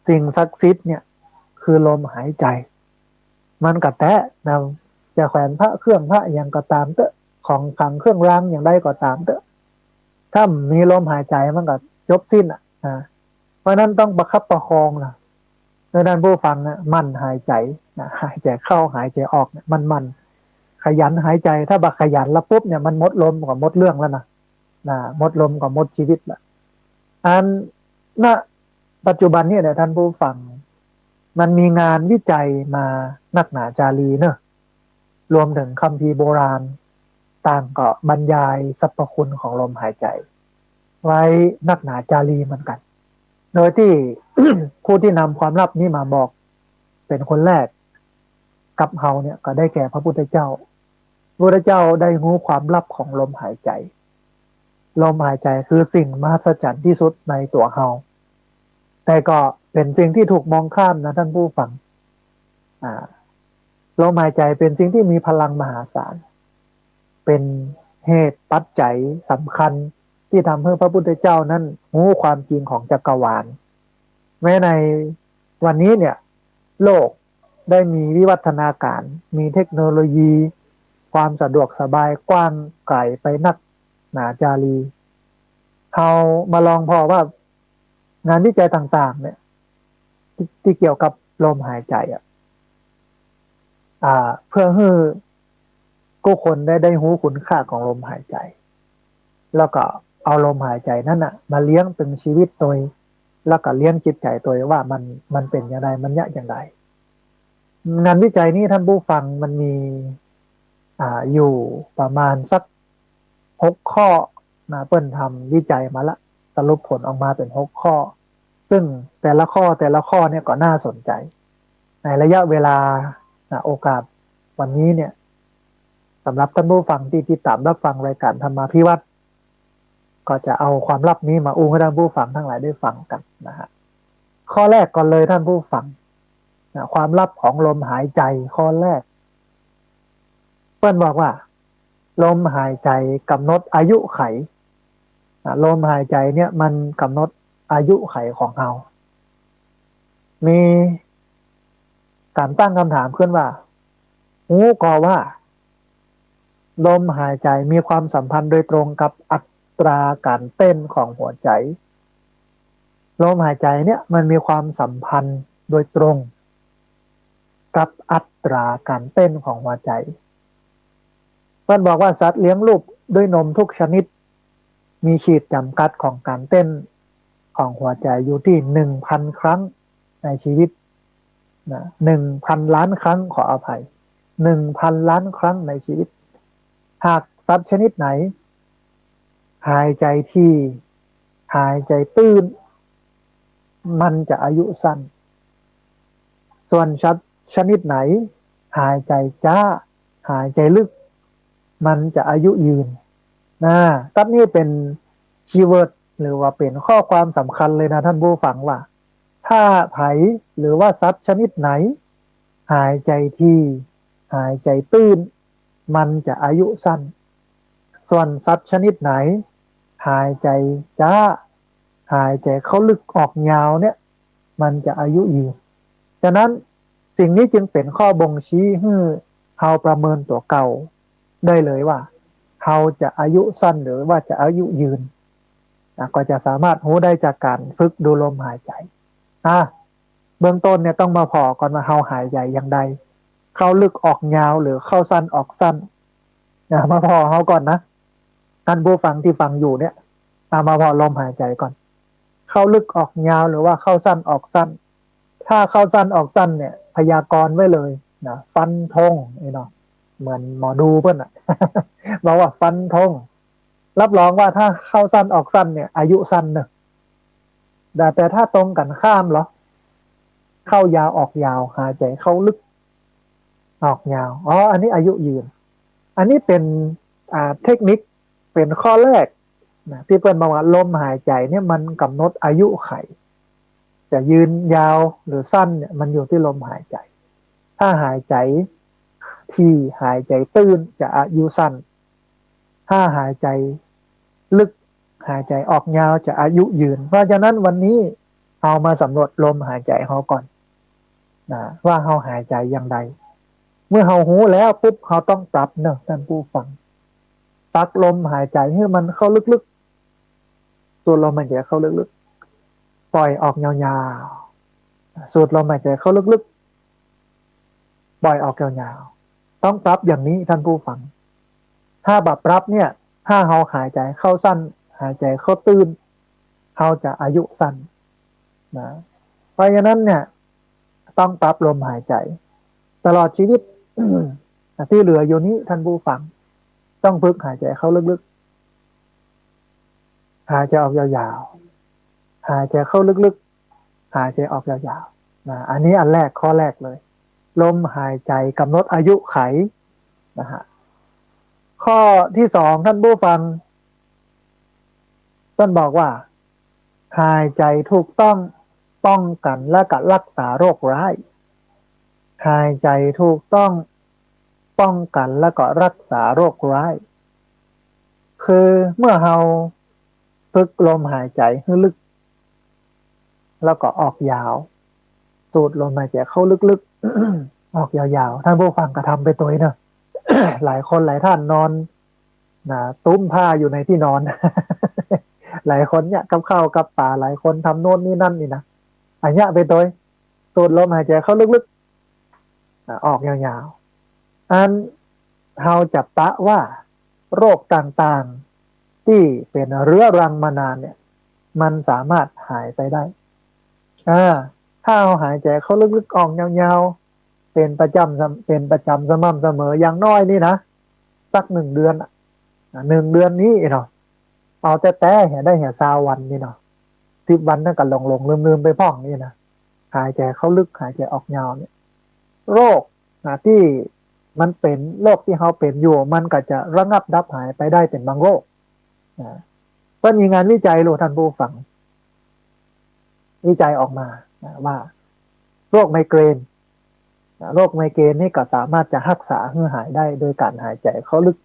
สิ่งศักดิ์สิทธิ์เนี่ยคือลมหายใจมันกระแตะนะจะแขวนพระเครื่องพระอย่างก็ตามเตอะของขังเครื่องรางอย่างใดก็ตามเตอะถ้ามีลมหายใจมันก็จบสิ้นเพราะนั้นต้องประคับประคองนะในด้านผู้ฟังนะมันหายใจหายใจเข้าหายใจออกเนี่ยมันขยันหายใจถ้าบักขยันแล้วปุ๊บเนี่ยมันหมดลมก็หมดเรื่องแล้วนะหมดลมก็หมดชีวิตละอันณปัจจุบันเนี่ยท่านผู้ฟังมันมีงานวิจัยมานักหนาจารีเนอะรวมถึงคัมภีร์โบราณต่างก็บรรยายสรรพคุณของลมหายใจไว้นักหนาจารีเหมือนกันโดยที่ ผู้ที่นำความลับนี้มาบอกเป็นคนแรกกับเฮาเนี่ยก็ได้แก่พระพุทธเจ้าพระพุทธเจ้าได้รู้ความลับของลมหายใจลมหายใจคือสิ่งมหัศจรรย์ที่สุดในตัวเฮาแต่ก็เป็นสิ่งที่ถูกมองข้ามนะท่านผู้ฟังลมหายใจเป็นสิ่งที่มีพลังมหาศาลเป็นเหตุปัจจัยสำคัญที่ทำให้พระพุทธเจ้านั้นรู้ความจริงของจักรวาลแม้ในวันนี้เนี่ยโลกได้มีวิวัฒนาการมีเทคโนโลยีความสะดวกสบายกว้างไกลไปนักหนาจารีเขามาลองพอว่างานวิจัยต่างๆเนี่ยที่เกี่ยวกับลมหายใจเพื่อให้ผู้คนได้รู้คุณค่าของลมหายใจแล้วก็เอาลมหายใจนั่นมาเลี้ยงเป็นชีวิตตัวแล้วก็เลี้ยงจิตใจตัวว่ามันเป็นอย่างไรมันยะอย่างไรงานวิจัยนี้ท่านผู้ฟังมันมีอยู่ประมาณสัก6 ข้อเปิ้นทำวิจัยมาละสรุปผลออกมาเป็น6 ข้อซึ่งแต่ละข้อเนี่ยก็น่าสนใจในระยะเวลาโอกาสวันนี้เนี่ยสำหรับท่านผู้ฟังที่ติดตามรับฟังรายการธรรมาภิวัตรก็จะเอาความลับนี้มาให้ท่านผู้ฟังทั้งหลายได้ฟังกันนะฮะข้อแรกก่อนเลยท่านผู้ฟังความลับของลมหายใจข้อแรกเปิ้นบอกว่าลมหายใจกำหนดอายุไขลมหายใจเนี่ยมันกำหนดอายุไขของเรามีการตั้งคำถามขึ้นว่ารู้ก็ว่าลมหายใจมีความสัมพันธ์โดยตรงกับอัตราการเต้นของหัวใจลมหายใจเนี่ยมันมีความสัมพันธ์โดยตรงกับอัตราการเต้นของหัวใจมันบอกว่าสัตว์เลี้ยงลูกด้วยนมทุกชนิดมีขีดจำกัดของการเต้นของหัวใจอยู่ที่ 1,000 ครั้งในชีวิต1,000 ล้านครั้งขออภัย 1,000 ล้านครั้งในชีวิตหากสัตว์ชนิดไหนหายใจที่หายใจตื้นมันจะอายุสั้นส่วนสัตว์ชนิดไหนหายใจจ้าหายใจลึกมันจะอายุยืนตัดนี้เป็นคีย์เวิร์ดหรือว่าเป็นข้อความสำคัญเลยนะท่านผู้ฟังว่าถ้าไผหรือว่าสัตว์ชนิดไหนหายใจที่หายใจตื้นมันจะอายุสั้นส่วนสัตว์ชนิดไหนหายใจจ้าหายใจเข้าลึกออกยาวเนี่ยมันจะอายุยืน ฉะนั้นสิ่งนี้จึงเป็นข้อบ่งชี้ให้เราประเมินตัวเก่าได้เลยว่าเราจะอายุสั้นหรือว่าจะอายุยืนก็จะสามารถรู้ได้จากการฝึกดูลมหายใจเบื้องต้นเนี่ยต้องมาพอก่อนว่าเราหายใจอย่างใดเข้าลึกออกยาวหรือเข้าสั้นออกสั้นมาพอเขาก่อนนะท่านผู้ฟังที่ฟังอยู่เนี่ยมาพอลมหายใจก่อนเข้าลึกออกยาวหรือว่าเข้าสั้นออกสั้นถ้าเข้าสั้นออกสั้นเนี่ยพยากรณ์ไว้เลยนะฟันธงเนาะเหมือนหมอดูเพื่อนบอกว่าฟันธงรับรองว่าถ้าเข้าสั้นออกสั้นเนี่ยอายุสั้นเนอะแต่ถ้าตรงกันข้ามเหรอเข้ายาวออกยาวหายใจเข้าลึกออกยาวอันนี้อายุยืนอันนี้เป็นเทคนิคเป็นข้อแรกนะที่เพื่อนบอกว่าลมหายใจเนี่ยมันกำหนดอายุไขจะยืนยาวหรือสั้นเนี่ยมันอยู่ที่ลมหายใจถ้าหายใจที่หายใจตื้นจะอายุสั้นถ้าหายใจลึกหายใจออกยาวจะอายุยืนเพราะฉะนั้นวันนี้เอามาสำรวจลมหายใจเขาก่อนนะว่าเขาหายใจอย่างไรเมื่อเขาหูแล้วปุ๊บเขาต้องปรับเนอะท่านผู้ฟังปักลมหายใจให้มันเข้าลึกๆสูดลมหายใจเข้าลึกๆปล่อยออกยาวๆสูดลมหายใจเข้าลึกๆปล่อยออกยาวๆต้องปรับอย่างนี้ท่านผู้ฟังถ้าแบบปรับเนี่ยถ้าเขาหายใจเข้าสั้นหายใจเข้าตื้นเขาจะอายุสั้นนะเพราะฉะนั้นเนี่ยต้องปรับลมหายใจตลอดชีวิตที่เหลืออยู่นี้ท่านผู้ฟังต้องฝึกหายใจเข้าลึกๆหายใจออกยาวๆหายใจเข้าลึกๆหายใจออกยาวๆนะอันนี้อันแรกข้อแรกเลยลมหายใจกำหนดอายุไขนะฮะข้อที่สองท่านผู้ฟังต้นบอกว่าหายใจถูกต้องป้องกันและก็รักษาโรคร้ายหายใจถูกต้องป้องกันและก็รักษาโรคร้ายคือเมื่อเราฝึกลมหายใจให้ลึกแล้วก็ออกยาวสูดลมหายใจเข้าลึกๆ ออกยาวๆท่านผู้ฟังก็ทำไปตัวเนอะ หลายคนหลายท่านนอนตุ้มผ้าอยู่ในที่นอน หลายคนเนี่ยกับข้าวกับป่าหลายคนทำโน่นนี่นั่นนี่นะอันเนี้ยไปตัวสูดลมหายใจเข้าลึกๆออกยาวๆอันเราจับตะว่าโรคต่างๆที่เป็นเรื้อรังมานานเนี่ยมันสามารถหายไปได้ถ้าเราหายใจเข้าลึกๆออกยาวๆเป็นประจำสม่ำเสมออย่างน้อยนี่นะสัก1 เดือน1 เดือนนี้เนาะเอาแต่เห็นได้เห็น20 วันนี่เนาะ10 วันนั่นก็หลงลืมไปพ่องนี่นะหายใจเข้าลึกหายใจออกยาวเนี่ยโรคที่มันเป็นโรคที่เขาเป็นอยู่มันก็จะระงับดับหายไปได้เป็นบางโรคก็มีงานวิจัยหรือท่านผู้ฟังวิจัยออกมาว่าโรคไมเกรนนี่ก็สามารถจะรักษาให้หายได้โดยการหายใจเข้าลึก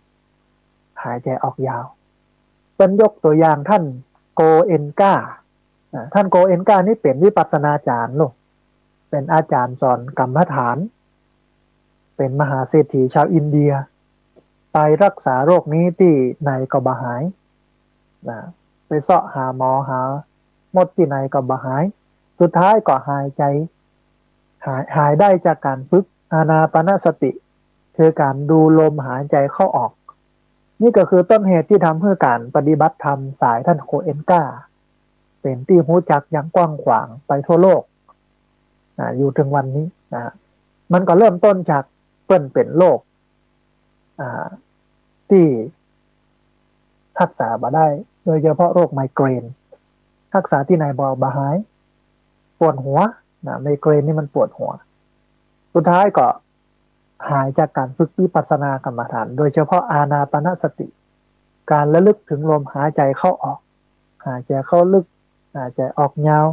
หายใจออกยาวเป็นยกตัวอย่างท่านโกเอนกาท่านโกเอนกานี่เป็นวิปัสสนาจารย์ลูกเป็นอาจารย์สอนกรรมฐานเป็นมหาเศรษฐีชาวอินเดียไปรักษาโรคนี้ที่ไหนก็บ่หายไปเสาะหาหมอหาหมดที่ไหนก็บ่หายสุดท้ายก็หายใจหายได้จากการฝึกอานาปานสติคือการดูลมหายใจเข้าออกนี่ก็คือต้นเหตุที่ทำให้การปฏิบัติธรรมสายท่านโคเอนกาเป็นที่รู้จักอย่างกว้างขวางไปทั่วโลกอยู่ถึงวันนี้มันก็เริ่มต้นจากเปิ้นเป็นโรคที่รักษาบ่ได้โดยเฉพาะโรคไมเกรนรักษาที่ไหนบ่หายปวดหัวไมเกรนนี่มันปวดหัวสุดท้ายก็หายจากการฝึกวิปัสสนากรรมฐานโดยเฉพาะอานาปานสติการระลึกถึงลมหายใจเข้าออกหายใจเข้าลึกหายใจออกยาว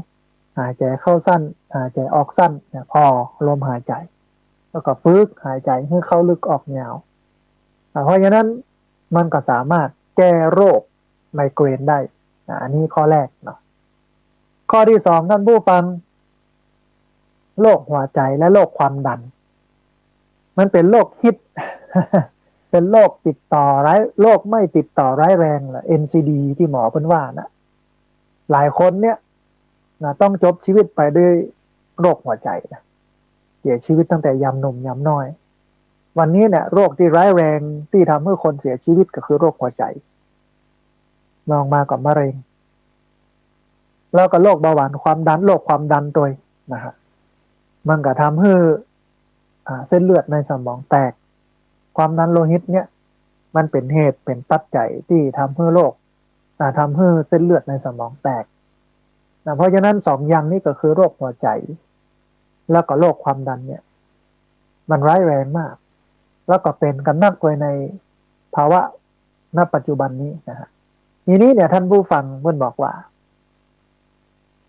หายใจเข้าสั้นหายใจออกสั้นพอลมหายใจแล้วก็ฝึกหายใจให้เข้าลึกออกยาวเพราะฉะนั้นมันก็สามารถแก้โรคไมเกรนได้อันนี้ข้อแรกเนาะข้อที่สองท่านผู้ฟัง โรคหัวใจและโรคความดันมันเป็นโรคฮิต เป็นโรคติดต่อร้ายโรคไม่ติดต่อร้ายแรงหรือ NCD ที่หมอเพิ่นว่านะหลายคนเนี่ยนะต้องจบชีวิตไปด้วยโรคหัวใจนะเสียชีวิตตั้งแต่ยามหนุ่มยามน้อยวันนี้เนี่ยโรคที่ร้ายแรงที่ทำให้คนเสียชีวิตก็คือโรคหัวใจลองมากับมะเร็งแล้วก็โรคเบาหวานความดันโรคความดันตัวนะฮะมันก็ทำให้เส้นเลือดในสมองแตกความดันโลหิตเนี่ยมันเป็นเหตุเป็นปัจจัยที่ทำให้โรคทำให้เส้นเลือดในสมองแตกนะเพราะฉะนั้นสองอย่างนี้ก็คือโรคหัวใจแล้วก็โรคความดันเนี่ยมันร้ายแรงมากแล้วก็เป็นกันนักไว้ในภาวะณปัจจุบันนี้นะฮะทีนี้เนี่ยท่านผู้ฟังเพื่อนบอกว่า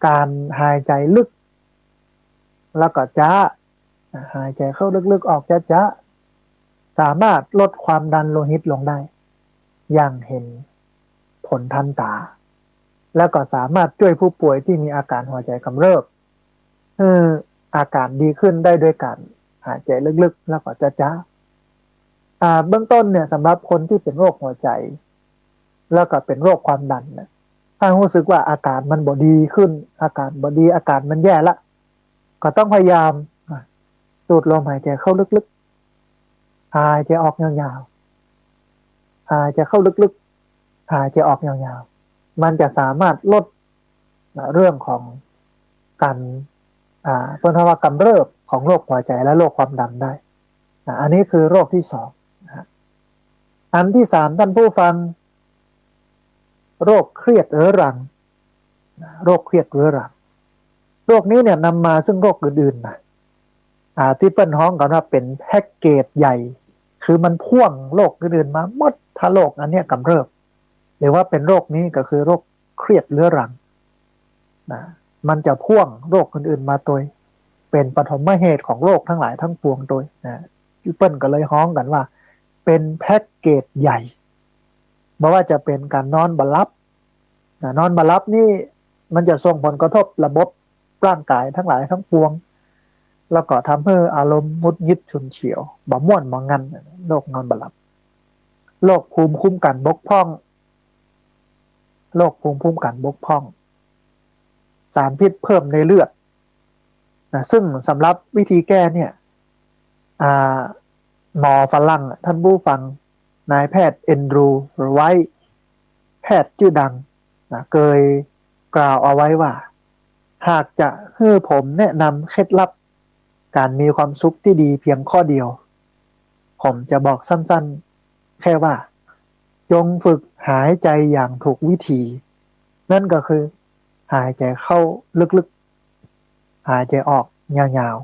การหายใจลึกแล้วก็จ้าหายใจเข้าลึกๆออกจ้าสามารถลดความดันโลหิตลงได้อย่างเห็นผลทันตาแล้วก็สามารถช่วยผู้ป่วยที่มีอาการหัวใจกำเริบอาการดีขึ้นได้ด้วยการหายใจลึกๆแล้วก็จ้าเบื้องต้นเนี่ยสำหรับคนที่เป็นโรคหัวใจแล้วก็เป็นโรคความดันนะถ้ารู้สึกว่าอาการมันบ่ดีขึ้นอาการบ่ดีอาการมันแย่ละก็ต้องพยายามสูดลมหายใจเข้าลึกๆหายใจออกยาวๆหายใจเข้าลึกๆหายใจออกยาวๆมันจะสามารถลดเรื่องของการเป็นภาวะกำเริบของโรคหัวใจและโรคความดันได้อันนี้คือโรคที่สองอันที่สามท่านผู้ฟังโรคเครียดเรื้อรังโรคเครียดเรื้อรังโรคนี้เนี่ยนำมาซึ่งโรคอื่นๆนะที่เปิ้นฮ้องกันว่าเป็นแพ็กเกจใหญ่คือมันพ่วงโรคอื่นๆมาหมดถ้าโรคอันนี้กำเริบหรือว่าเป็นโรคนี้ก็คือโรคเครียดเรื้อรังนะมันจะพ่วงโรคอื่นๆมาตัวเป็นปฐมเหตุของโรคทั้งหลายทั้งปวงตัวนะที่เปิ้นก็เลยฮ้องกันว่าเป็นแพ็กเกจใหญ่ไม่ว่าจะเป็นการนอนบ่หลับนอนบ่หลับนี่มันจะส่งผลกระทบระบบร่างกายทั้งหลายทั้งปวงแล้วก็ทำให้อารมณ์มุดยิดฉุนเฉียวบ่ม่วนบ่งันโรคนอนบ่หลับโรคภูมิคุ้มกันบกพร่องโรคภูมิคุ้มกันบกพร่องสารพิษเพิ่มในเลือดซึ่งสำหรับวิธีแก้เนี่ยหมอฝรั่งท่านผู้ฟังนายแพทย์เอนดรูว์ไวท์แพทย์ชื่อดังเคยกล่าวเอาไว้ว่าหากจะให้ผมแนะนำเคล็ดลับการมีความสุขที่ดีเพียงข้อเดียวผมจะบอกสั้นๆแค่ว่าจงฝึกหายใจอย่างถูกวิธีนั่นก็คือหายใจเข้าลึกๆหายใจออกยาว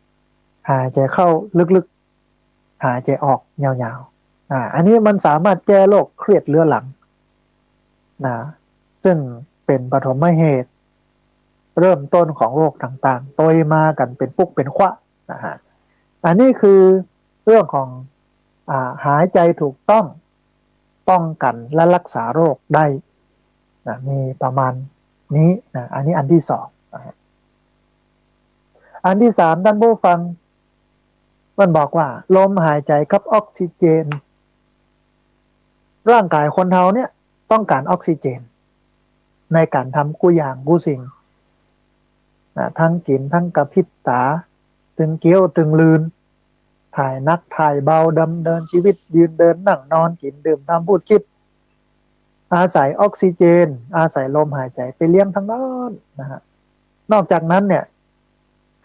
ๆหายใจเข้าลึกๆหายใจออกยาวๆอันนี้มันสามารถแก้โรคเครียดเรื้อรังซึ่งเป็นปฐมเหตุเริ่มต้นของโรคต่างๆโตยมากันเป็นปุ๊กเป็นขวะนะฮะอันนี้คือเรื่องของหายใจถูกต้องป้องกันและรักษาโรคได้มีประมาณนี้อันนี้อันที่สองอันที่สามท่านผู้ฟังมันบอกว่าลมหายใจกับออกซิเจนร่างกายคนเราเนี่ยต้องการออกซิเจนในการทำกู้อย่างกู้สิ่งทั้งกินทั้งกระพริบตาตึงเกี้ยวตึงลืนถ่ายนักถ่ายเบาดำเนินชีวิตยืนเดินนั่งนอนกินดื่มทำพูดคิดอาศัยออกซิเจนอาศัยลมหายใจไปเลี้ยงทั้งนั้นนะฮะนอกจากนั้นเนี่ย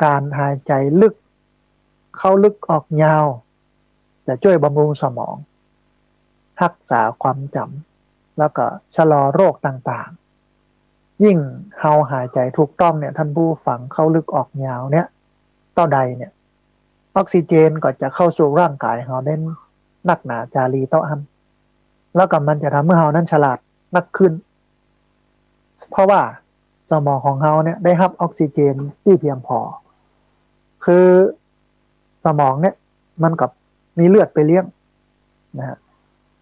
การหายใจลึกเข้าลึกออกยาวจะช่วยบำรุงสมองรักษาความจำแล้วก็ชะลอโรคต่างๆยิ่งเฮาหายใจถูกต้องเนี่ยท่านผู้ฟังเข้าลึกออกยาวเนี่ยต่อใดเนี่ยออกซิเจนก็จะเข้าสู่ร่างกายเฮาได้นักหนาจารีต่ออันแล้วก็มันจะทำให้เฮานั้นฉลาดนักขึ้นเพราะว่าสมองของเฮาเนี่ยได้รับออกซิเจนที่เพียงพอคือสมองเนี่ยมันกับมีเลือดไปเลี้ยงนะฮะ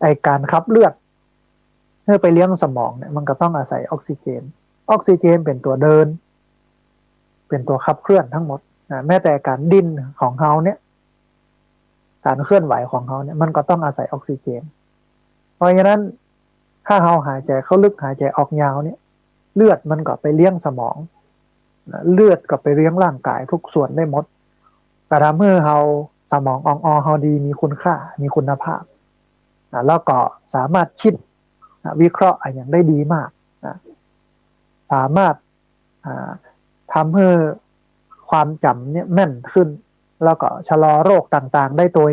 ไอการขับเลือดเพื่อไปเลี้ยงสมองเนี่ยมันก็ต้องอาศัยออกซิเจนเป็นตัวเดินเป็นตัวขับเคลื่อนทั้งหมด แม้แต่การดิ้นของเขาเนี่ยการเคลื่อนไหวของเขาเนี่ยมันก็ต้องอาศัยออกซิเจนเพราะฉะนั้นถ้าเราหายใจเข้าลึกหายใจออกยาวเนี่ยเลือดมันก็ไปเลี้ยงสมองเลือดก็ไปเลี้ยงร่างกายทุกส่วนได้หมดแต่ทำให้เราสมองอ่องเฮาดีมีคุณค่ามีคุณภาพแล้วก็สามารถคิดวิเคราะห์อย่างได้ดีมากสามารถทำให้ความจำเนี่ยแม่นขึ้นแล้วก็ชะลอโรคต่างๆได้โดย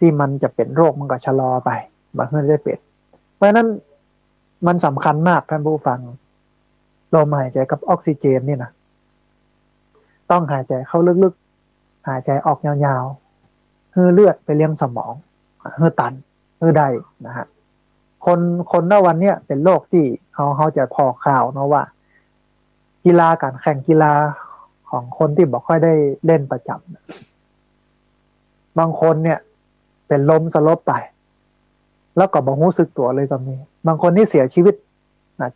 ที่มันจะเป็นโรคมันก็ชะลอไปบางทีได้เป็นเพราะฉะนั้นมันสำคัญมากท่านผู้ฟังลมหายใจกับออกซิเจนนี่นะต้องหายใจเข้าลึกๆหายใจออกยาวๆให้เลือดไปเลี้ยงสมองให้ตันให้ได้นะฮะคนณวันเนี้ยเป็นโรคที่เขาจะพอข่าวเนาะว่ากีฬาการแข่งกีฬาของคนที่บอกค่อยได้เล่นประจำบางคนเนี่ยเป็นลมสลบไปแล้วก็บอกรู้สึกตัวเลยก็มีบางคนที่เสียชีวิต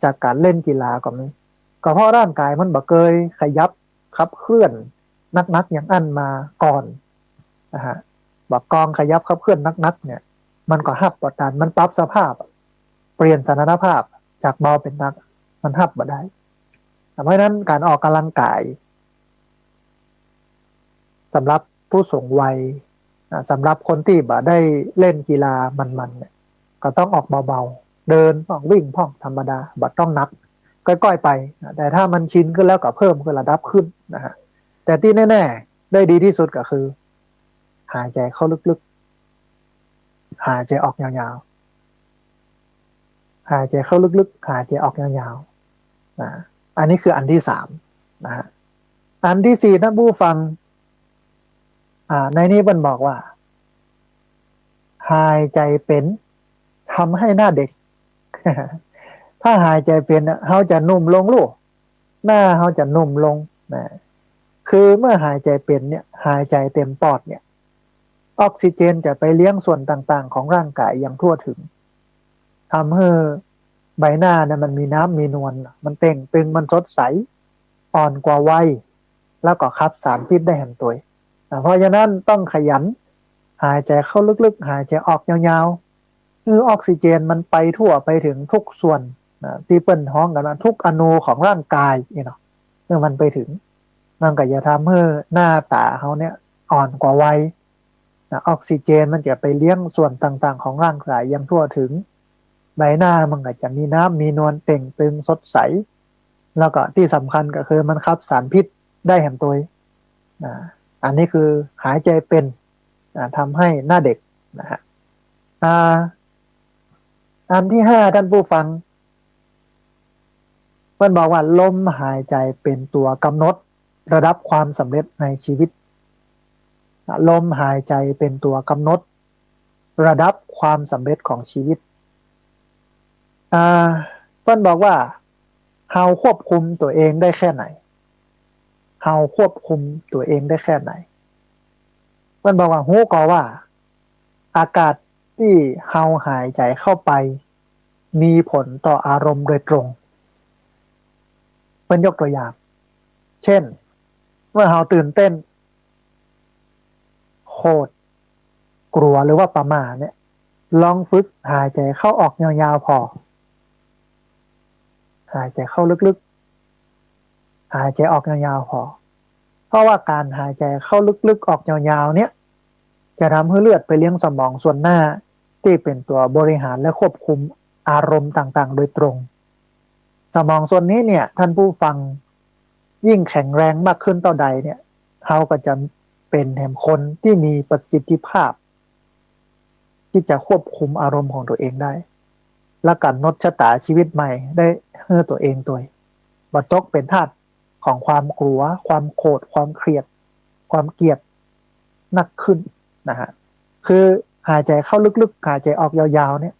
จากการเล่นกีฬาก็มีก็เพราะร่างกายมันบ่เคยขยับขับเคลื่อนนักอย่างอันมาก่อนนะฮะบอกกองขยับขับเคลื่อนนักเนี่ยมันก็หับกดดันมันปรับสภาพเปลี่ยนสถานภาพจากเบาเป็นหนักมันหับบ่ได้เพราะฉะนั้นการออกกำลังกายสำหรับผู้สูงวัยสำหรับคนที่บ่ได้เล่นกีฬามันเนี่ยก็ต้องออกเบาๆเดินพ่องวิ่งพ่องธรรมดาบ่ต้องหนักก้อยๆไปแต่ถ้ามันชินขึ้นแล้วก็เพิ่มขึ้นระดับขึ้นนะฮะแต่ที่แน่ๆได้ดีที่สุดก็คือหายใจเข้าลึกๆหายใจออกยาวๆหายใจเข้าลึกๆหายใจออกยาวๆอันนี้คืออันที่3นะฮะอันที่4ท่านผู้ฟังในนี้มันบอกว่าหายใจเป็นทำให้หน้าเด็ก ถ้าหายใจเป็นเขาจะนุ่มลงลูกหน้าเขาจะนุ่มลงนะคือเมื่อหายใจเป็นเนี่ยหายใจเต็มปอดเนี่ยออกซิเจนจะไปเลี้ยงส่วนต่างๆของร่างกายอย่างทั่วถึงทำให้ใบหน้าเนี่ยมันมีน้ำมีนวลมันเต่งตึงมันสดใสอ่อนกว่าวัยแล้วก็ขับสารพิษได้แห่งตัวเพราะฉะนั้นต้องขยันหายใจเข้าลึกๆหายใจออกยาวๆคือออกซิเจนมันไปทั่วไปถึงทุกส่วนที่เปิ้นท้องกันทุกอนูของร่างกายเนาะเมื่อมันไปถึงมันก็จะทำให้หน้าตาเขาเนี่ยอ่อนกว่าวัยออกซิเจนมันจะไปเลี้ยงส่วนต่างๆของร่างกายอย่างทั่วถึงใบหน้ามันก็จะมีน้ำมีนวลเต่งตึงสดใสแล้วก็ที่สำคัญก็คือมันขับสารพิษได้แห่งตัวอันนี้คือหายใจเป็นทำให้หน้าเด็กนะฮะอันที่5ท่านผู้ฟังเพื่อนบอกว่าลมหายใจเป็นตัวกำหนดระดับความสำเร็จในชีวิตลมหายใจเป็นตัวกำหนดระดับความสำเร็จของชีวิตเพื่อนบอกว่าเฮาควบคุมตัวเองได้แค่ไหนเฮาควบคุมตัวเองได้แค่ไหนเพื่อนบอกว่าฮู้ก็ว่าอากาศที่เฮาหายใจเข้าไปมีผลต่ออารมณ์โดยตรงเป็นยกตัวอย่างเช่นเมื่อเฮาตื่นเต้นโคตรกลัวหรือว่าประหม่าเนี่ยลองฝึกหายใจเข้าออกยาวๆพอหายใจเข้าลึกๆหายใจออกยาวๆพอเพราะว่าการหายใจเข้าลึกๆออกยาวๆเนี่ยจะทำให้เลือดไปเลี้ยงสมองส่วนหน้าที่เป็นตัวบริหารและควบคุมอารมณ์ต่างๆโดยตรงสมองส่วนนี้เนี่ยท่านผู้ฟังยิ่งแข็งแรงมากขึ้นต่อใดเนี่ยเขาก็จะเป็นแห่งคนที่มีประสิทธิภาพที่จะควบคุมอารมณ์ของตัวเองได้และกำหนดชะตาชีวิตใหม่ได้ให้ตัวเองตัวบัตกเป็นทาสของความกลัวความโกรธความเครียดความเกลียดนักขึ้นนะฮะคือหายใจเข้าลึกๆหายใจออกยาวๆเนี่ย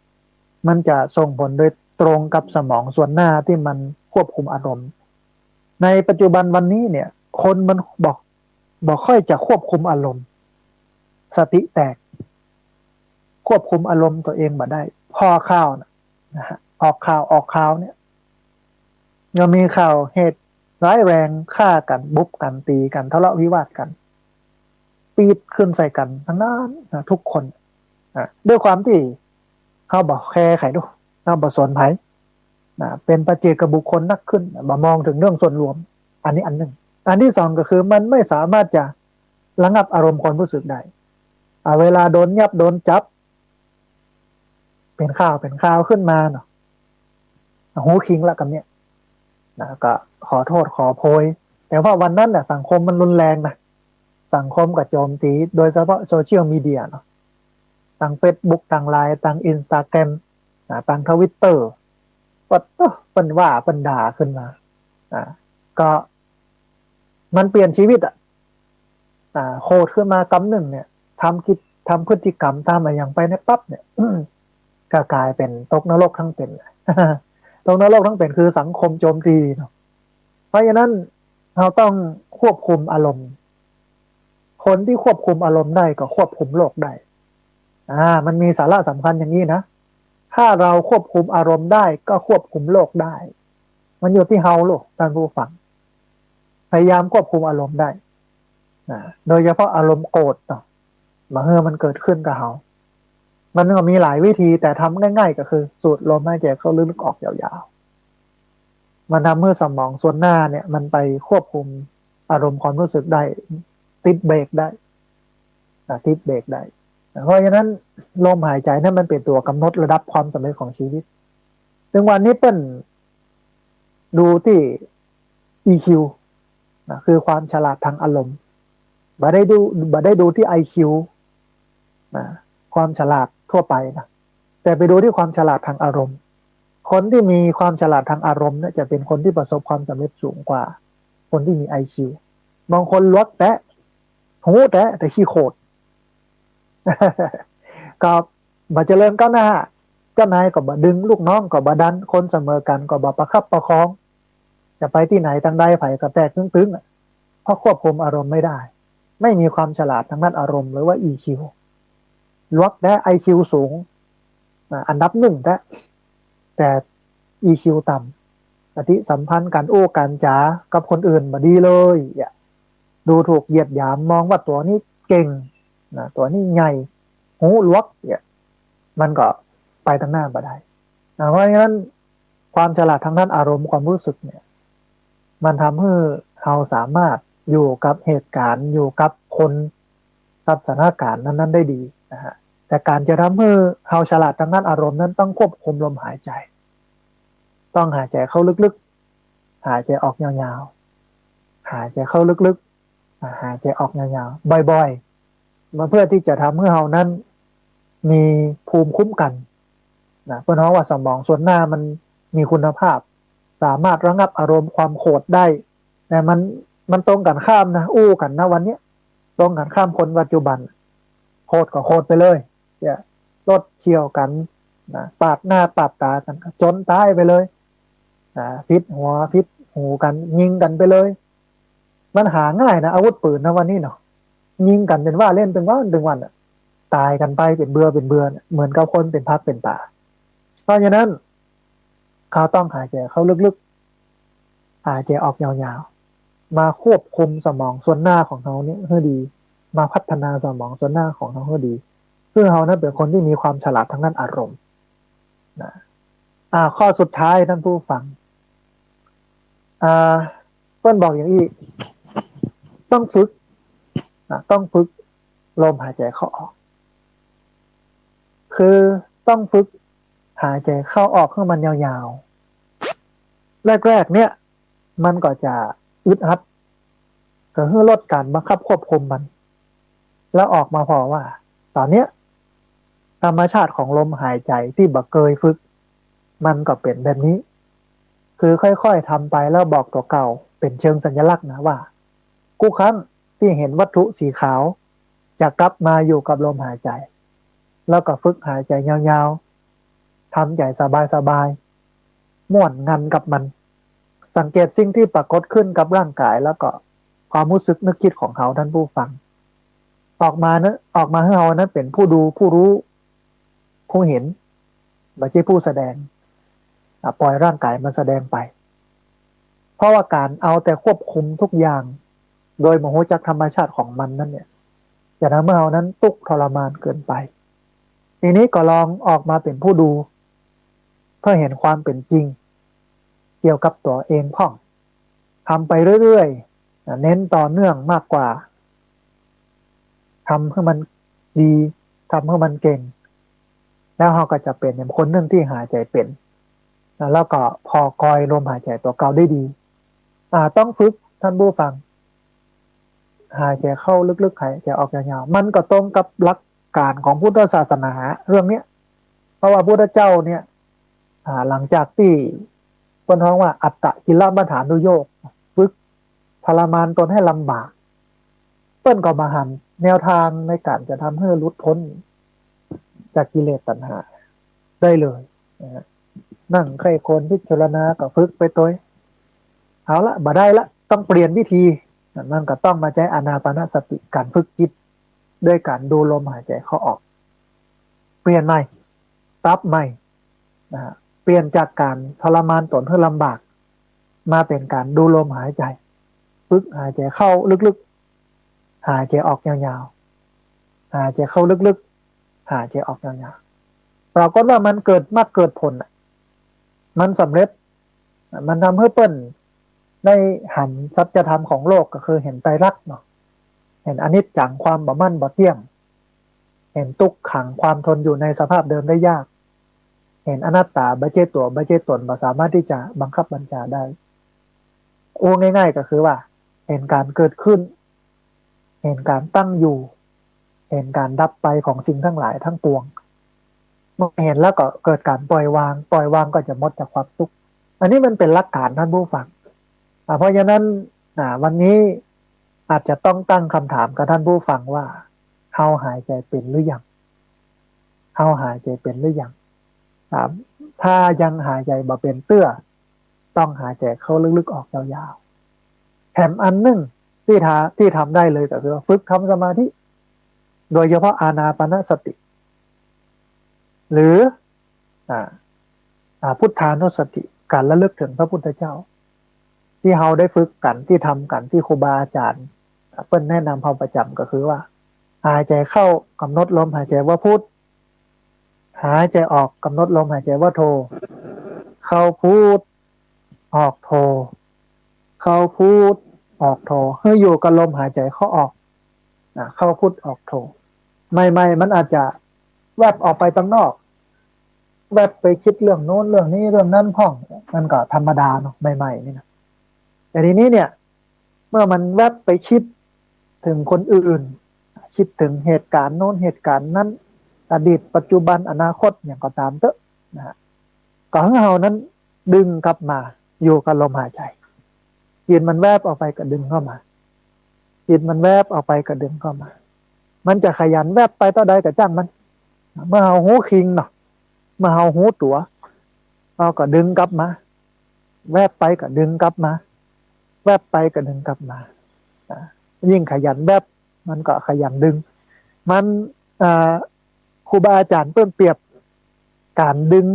มันจะส่งผลโดยตรงกับสมองส่วนหน้าที่มันควบคุมอารมณ์ในปัจจุบันวันนี้เนี่ยคนมันบอกค่อยจะควบคุมอารมณ์สติแตกควบคุมอารมณ์ตัวเองมาได้พอข่าวนะฮะออกข่าวเนี่ยยังมีข่าวเหตุ ร้ายแรงฆ่ากันบุบกันตีกันทะเลาะวิวาทกันปีดขึ้นใส่กันทั้งนั้นนะทุกคนด้วยความที่เขาบอกแคร์ไขดูเขาบอกสนไผ่เป็นปัจเจกบุคคลนักขึ้นมามองถึงเรื่องส่วนรวมอันนี้อันหนึ่งอันที่สองก็คือมันไม่สามารถจะระงับอารมณ์ความรู้สึกได้เวลาโดนยับโดนจับเป็นข่าวขึ้นมาเนาะหูคิงละกับเนี่ยก็ขอโทษขอโพยแต่ว่าวันนั้นน่ะสังคมมันรุนแรงนะสังคมกับโจมตีโดยเฉพาะโซเชียลมีเดียเนาะทางเฟซบุ๊กทางไลน์ทางอินสตาแกรมทางทวิตเตอร์ก็เป็นว่าเป็นด่าขึ้นมาก็มันเปลี่ยนชีวิตโคตรขึ้นมากำหนึ่งเนี่ยทำพฤติกรรมตามมาอย่างไปในปั๊บเนี่ยก็กลายเป็นตกนรกทั้งเป็น ตกนรกทั้งเป็นคือสังคมโจมตีเนาะเพราะฉะนั้นเราต้องควบคุมอารมณ์คนที่ควบคุมอารมณ์ได้ก็ควบคุมโลกได้มันมีสาระสำคัญอย่างนี้นะถ้าเราควบคุมอารมณ์ได้ก็ควบคุมโลกได้มันอยู่ที่เฮาลูกท่านผู้ฟังพยายามควบคุมอารมณ์ได้โดยเฉพาะอารมณ์โกรธเนาะมามันเกิดขึ้นกับเฮามันก็มีหลายวิธีแต่ทำง่ายๆก็คือสูดลมหายใจเข้าลึกๆออกยาวๆมันทำให้สมองส่วนหน้าเนี่ยมันไปควบคุมอารมณ์ความรู้สึกได้ติดเบรกได้ติดเบรกได้เพราะฉะนั้นลมหายใจนั่นมันเป็นตัวกำหนดระดับความสำเร็จของชีวิตถึงวันนี้เปิ้ลดูที่ EQ คือความฉลาดทางอารมณ์บ่ได้ดูที่ IQ ความฉลาดทั่วไปนะแต่ไปดูที่ความฉลาดทางอารมณ์คนที่มีความฉลาดทางอารมณ์เนี่ยจะเป็นคนที่ประสบความสำเร็จสูงกว่าคนที่มี IQ บางคนลวกแตะหูแต่ขี้โคตร ก็บ่เจริญก้าวหน้าเจ้านายก็บ่ดึงลูกน้องก็บ่ดันคนเสมอกันก็บ่ประคับประคองจะไปที่ไหนทางใดไผก็แตกตึ้งๆเพราะควบคุมอารมณ์ไม่ได้ไม่มีความฉลาดทางด้านอารมณ์หรือว่า EQ ลวกและ IQ สูงอันดับหนึ่งแต่ EQ ต่ำปฏิสัมพันธ์กันโอ้กันจ๋ากับคนอื่นบ่ดีเลยดูถูกเหยียดหยามมองว่าตัวนี้เก่งตัวนี้ใหญ่หูลวกมันก็ไปทางหน้าบ่ได้เพราะฉะนั้นความฉลาดทางด้านอารมณ์ความรู้สึกเนี่ยมันทำให้เราสามารถอยู่กับเหตุการณ์อยู่กับคนกับสถานการณ์นั้นๆได้ดีนะฮะแต่การจะทำให้เราฉลาดทางด้านอารมณ์นั้นต้องควบคุมลมหายใจต้องหายใจเข้าลึกๆหายใจออกยาวๆหายใจเข้าลึกๆหายใจออกยาวๆบ่อยๆมาเพื่อที่จะทำให้เรานั้นมีภูมิคุ้มกันเพราะว่าสมองส่วนหน้ามันมีคุณภาพสามารถระงับอารมณ์ความโกรธได้แต่มันตรงกันข้ามนะอู้กันนะวันนี้ตรงกันข้ามคนปัจจุบันโคตรก็โคตรไปเลยรถเฉี่ยวกันปาดหน้าปาดตากันจนตายไปเลยพิษหัวพิษหูกันยิงกันไปเลยมันหาง่ายนะอาวุธปืนนะวันนี้เนาะยิงกันเป็นว่าเล่นเป็นว่าดึงวันตายกันไปเป็นเบื่อเหมือนกับคนเป็นพักเป็นป่าเพราะฉะนั้นเขาต้องหายใจเข้าลึกๆหายใจออกยาวๆมาควบคุมสมองส่วนหน้าของเขาเนี่ยให้ดีมาพัฒนาสมองส่วนหน้าของเขาให้ดีเพื่อเขานั้นเป็นคนที่มีความฉลาดทางด้านอารมณ์ข้อสุดท้ายท่านผู้ฟังเพื่อนบอกอย่างนี้ต้องฝึกลมหายใจเข้าออกคือต้องฝึกหายใจเข้าออกให้มันยาวๆแรกๆเนี่ยมันก็จะอึดอัดก็เพื่อลดการบังคับควบคุมมันแล้วออกมาพอว่าตอนเนี้ยธรรมชาติของลมหายใจที่บ่เคยฝึกมันก็เป็นแบบนี้คือค่อยๆทำไปแล้วบอกตัวเก่าเป็นเชิงสัญลักษณ์นะว่ากูครั้งที่เห็นวัตถุสีขาวจะกลับมาอยู่กับลมหายใจแล้วก็ฝึกหายใจยาวๆทำใจสบายๆม่วนงันกับมันสังเกตสิ่งที่ปรากฏขึ้นกับร่างกายแล้วก็ความรู้สึกนึกคิดของเขาท่านผู้ฟังออกมาให้เรานั้นเป็นผู้ดูผู้รู้ผู้เห็นไม่ใช่ผู้แสดงปล่อยร่างกายมันแสดงไป เพราะว่าการเอาแต่ควบคุมทุกอย่าง โดยโมโหจักธรรมชาติของมันนั่นเนี่ยจะทำให้เรานั้นทุกข์ทรมานเกินไปทีนี้ก็ลองออกมาเป็นผู้ดูเพื่อเห็นความเป็นจริงเกี่ยวกับตัวเองพ่องทำไปเรื่อยๆเน้นต่อเนื่องมากกว่าทำให้มันดีทำให้มันเก่งแล้วเราก็จะเป็นอย่างคนหนึ่งที่หายใจเป็นแล้วก็พอกอยลมหายใจตัวเก่าได้ดีต้องฝึกท่านผู้ฟังหายใจเข้าลึกๆหายใจออกยาวๆมันก็ตรงกับหลักการของพุทธศาสนาเรื่องเนี้ยเพราะว่าพุทธเจ้าเนี่ยหลังจากที่คนท้องว่าอัตตกิลมัฏฐานุโยคฝึกทรมานตนให้ลำบากเปิ้นก็มาหันแนวทางในการจะทำให้หลุดพ้นจากกิเลสตัณหาได้เลยนะนั่งใครคนพิจารณาก็ฝึกไปตัวเอาละบ่ได้ละต้องเปลี่ยนวิธีนั่นก็ต้องมาใช้อานาปานสติการฝึกจิตด้วยการดูลมหายใจเข้าออกเปลี่ยนใหม่ปรับใหม่นะเปลี่ยนจากการทรมานตนให้ลำบากมาเป็นการดูลมหายใจฝึกหายใจเข้าลึกๆหายใจออกยาวๆหายใจเข้าลึกๆหายใจออกยาวๆปรากฏว่ามันเกิดมากเกิดผลมันสำเร็จมันทำให้เปิ้นได้หันสัจธรรมของโลกก็คือเห็นไตรลักษณ์เนาะเห็นอนิจจังความบ่มั่นบ่เที่ยงเห็นทุกขังความทนอยู่ในสภาพเดิมได้ยากเห็นอนัตตาบ่ใช่ตัวบ่ใช่ตนบ่สามารถที่จะบังคับบัญชาได้โอ้ง่ายๆก็คือว่าเห็นการเกิดขึ้นเห็นการตั้งอยู่เห็นการดับไปของสิ่งทั้งหลายทั้งปวงเมื่อเห็นแล้วก็เกิดการปล่อยวางก็จะหมดจากความทุกข์อันนี้มันเป็นหลักการท่านผู้ฟังเพราะฉะนั้นวันนี้อาจจะต้องตั้งคำถามกับท่านผู้ฟังว่าเฮาหายใจเป็นหรือยังเฮาหายใจเป็นหรือยังถ้ายังหายใจบ่เป็นเตื้อต้องหายใจเข้าลึกๆออกยาวๆแถมอันหนึ่งที่ทำได้เลยก็คือฝึกทำสมาธิโดยเฉพาะอานาปานสติหรือพุทธานุสติการระลึกถึงพระพุทธเจ้าที่เราได้ฝึกกันที่ทำกันที่ครูบาอาจารย์เพิ่นแนะนำเราประจำก็คือว่าหายใจเข้ากำหนดลมหายใจว่าพุทหายใจออกกำหนดลมหายใจว่าโทเข้าพุทออกโทเข้าพุทออกโทให้อยู่กับลมหายใจเข้าออกเข้าพุทออกโทไม่มันอาจจะแวบออกไปตั้งนอกแวบไปคิดเรื่องโน้นเรื่องนี้เรื่องนั้นพ่องมันก็ธรรมดาเนาะใหม่ๆนี่นะแต่ทีนี้เนี่ยเมื่อมันแวบไปคิดถึงคนอื่นคิดถึงเหตุการณ์โน้นเหตุการณ์นั้นอดีตปัจจุบันอนาคตอย่างก็ตามเถอะนะฮะก็ให้เรานั้นดึงกลับมาอยู่กับลมหายใจจิตมันแวบออกไปก็ดึงเข้ามาจิตมันแวบออกไปก็ดึงเข้ามามันจะขยันแวบไปต่อใดก็จ้างมันเมื่อเราหูคิงเนาะเมื่อเราหูตัวเราก็ดึงกลับมาแวบไปก็ดึงกลับมาแวบไปก็ดึงกลับมายิ่งขยันแวบมันก็ขยันดึงมันครูบาอาจารย์เพิ่มเปรียบการดึง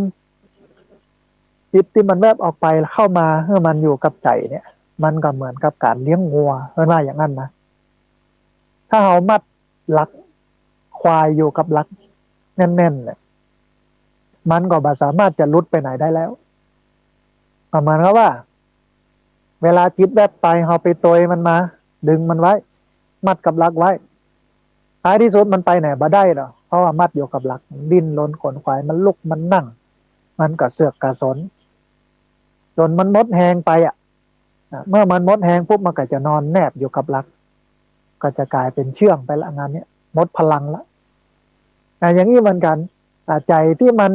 จิตที่มันแวบออกไปเข้ามาเมื่อมันอยู่กับใจเนี่ยมันก็เหมือนกับการเลี้ยงวัวเพื่อนว่าอย่างนั้นนะถ้าเรามัดลักควายอยู่กับลักแน่นๆเนี่ยมันก็บ่สามารถจะลุดไปไหนได้แล้วประมาณว่าเวลาจิตแวบไปเราไปตัวมันมาดึงมันไว้มัดกับลักไว้ท้ายที่สุดมันไปไหนบ่ได้หรอกเพราะว่ามัดอยู่กับลักดิ้นรนขนขวายมันลุกมันนั่งมันก็เสือกกระสนจนมันมดแหงไปเมื่อมันมดแหงปุ๊บมันก็จะนอนแนบอยู่กับลักก็จะกลายเป็นเชื่องไปละงานนี้หมดพลังละอย่างนี้เหมือนกันใจที่มัน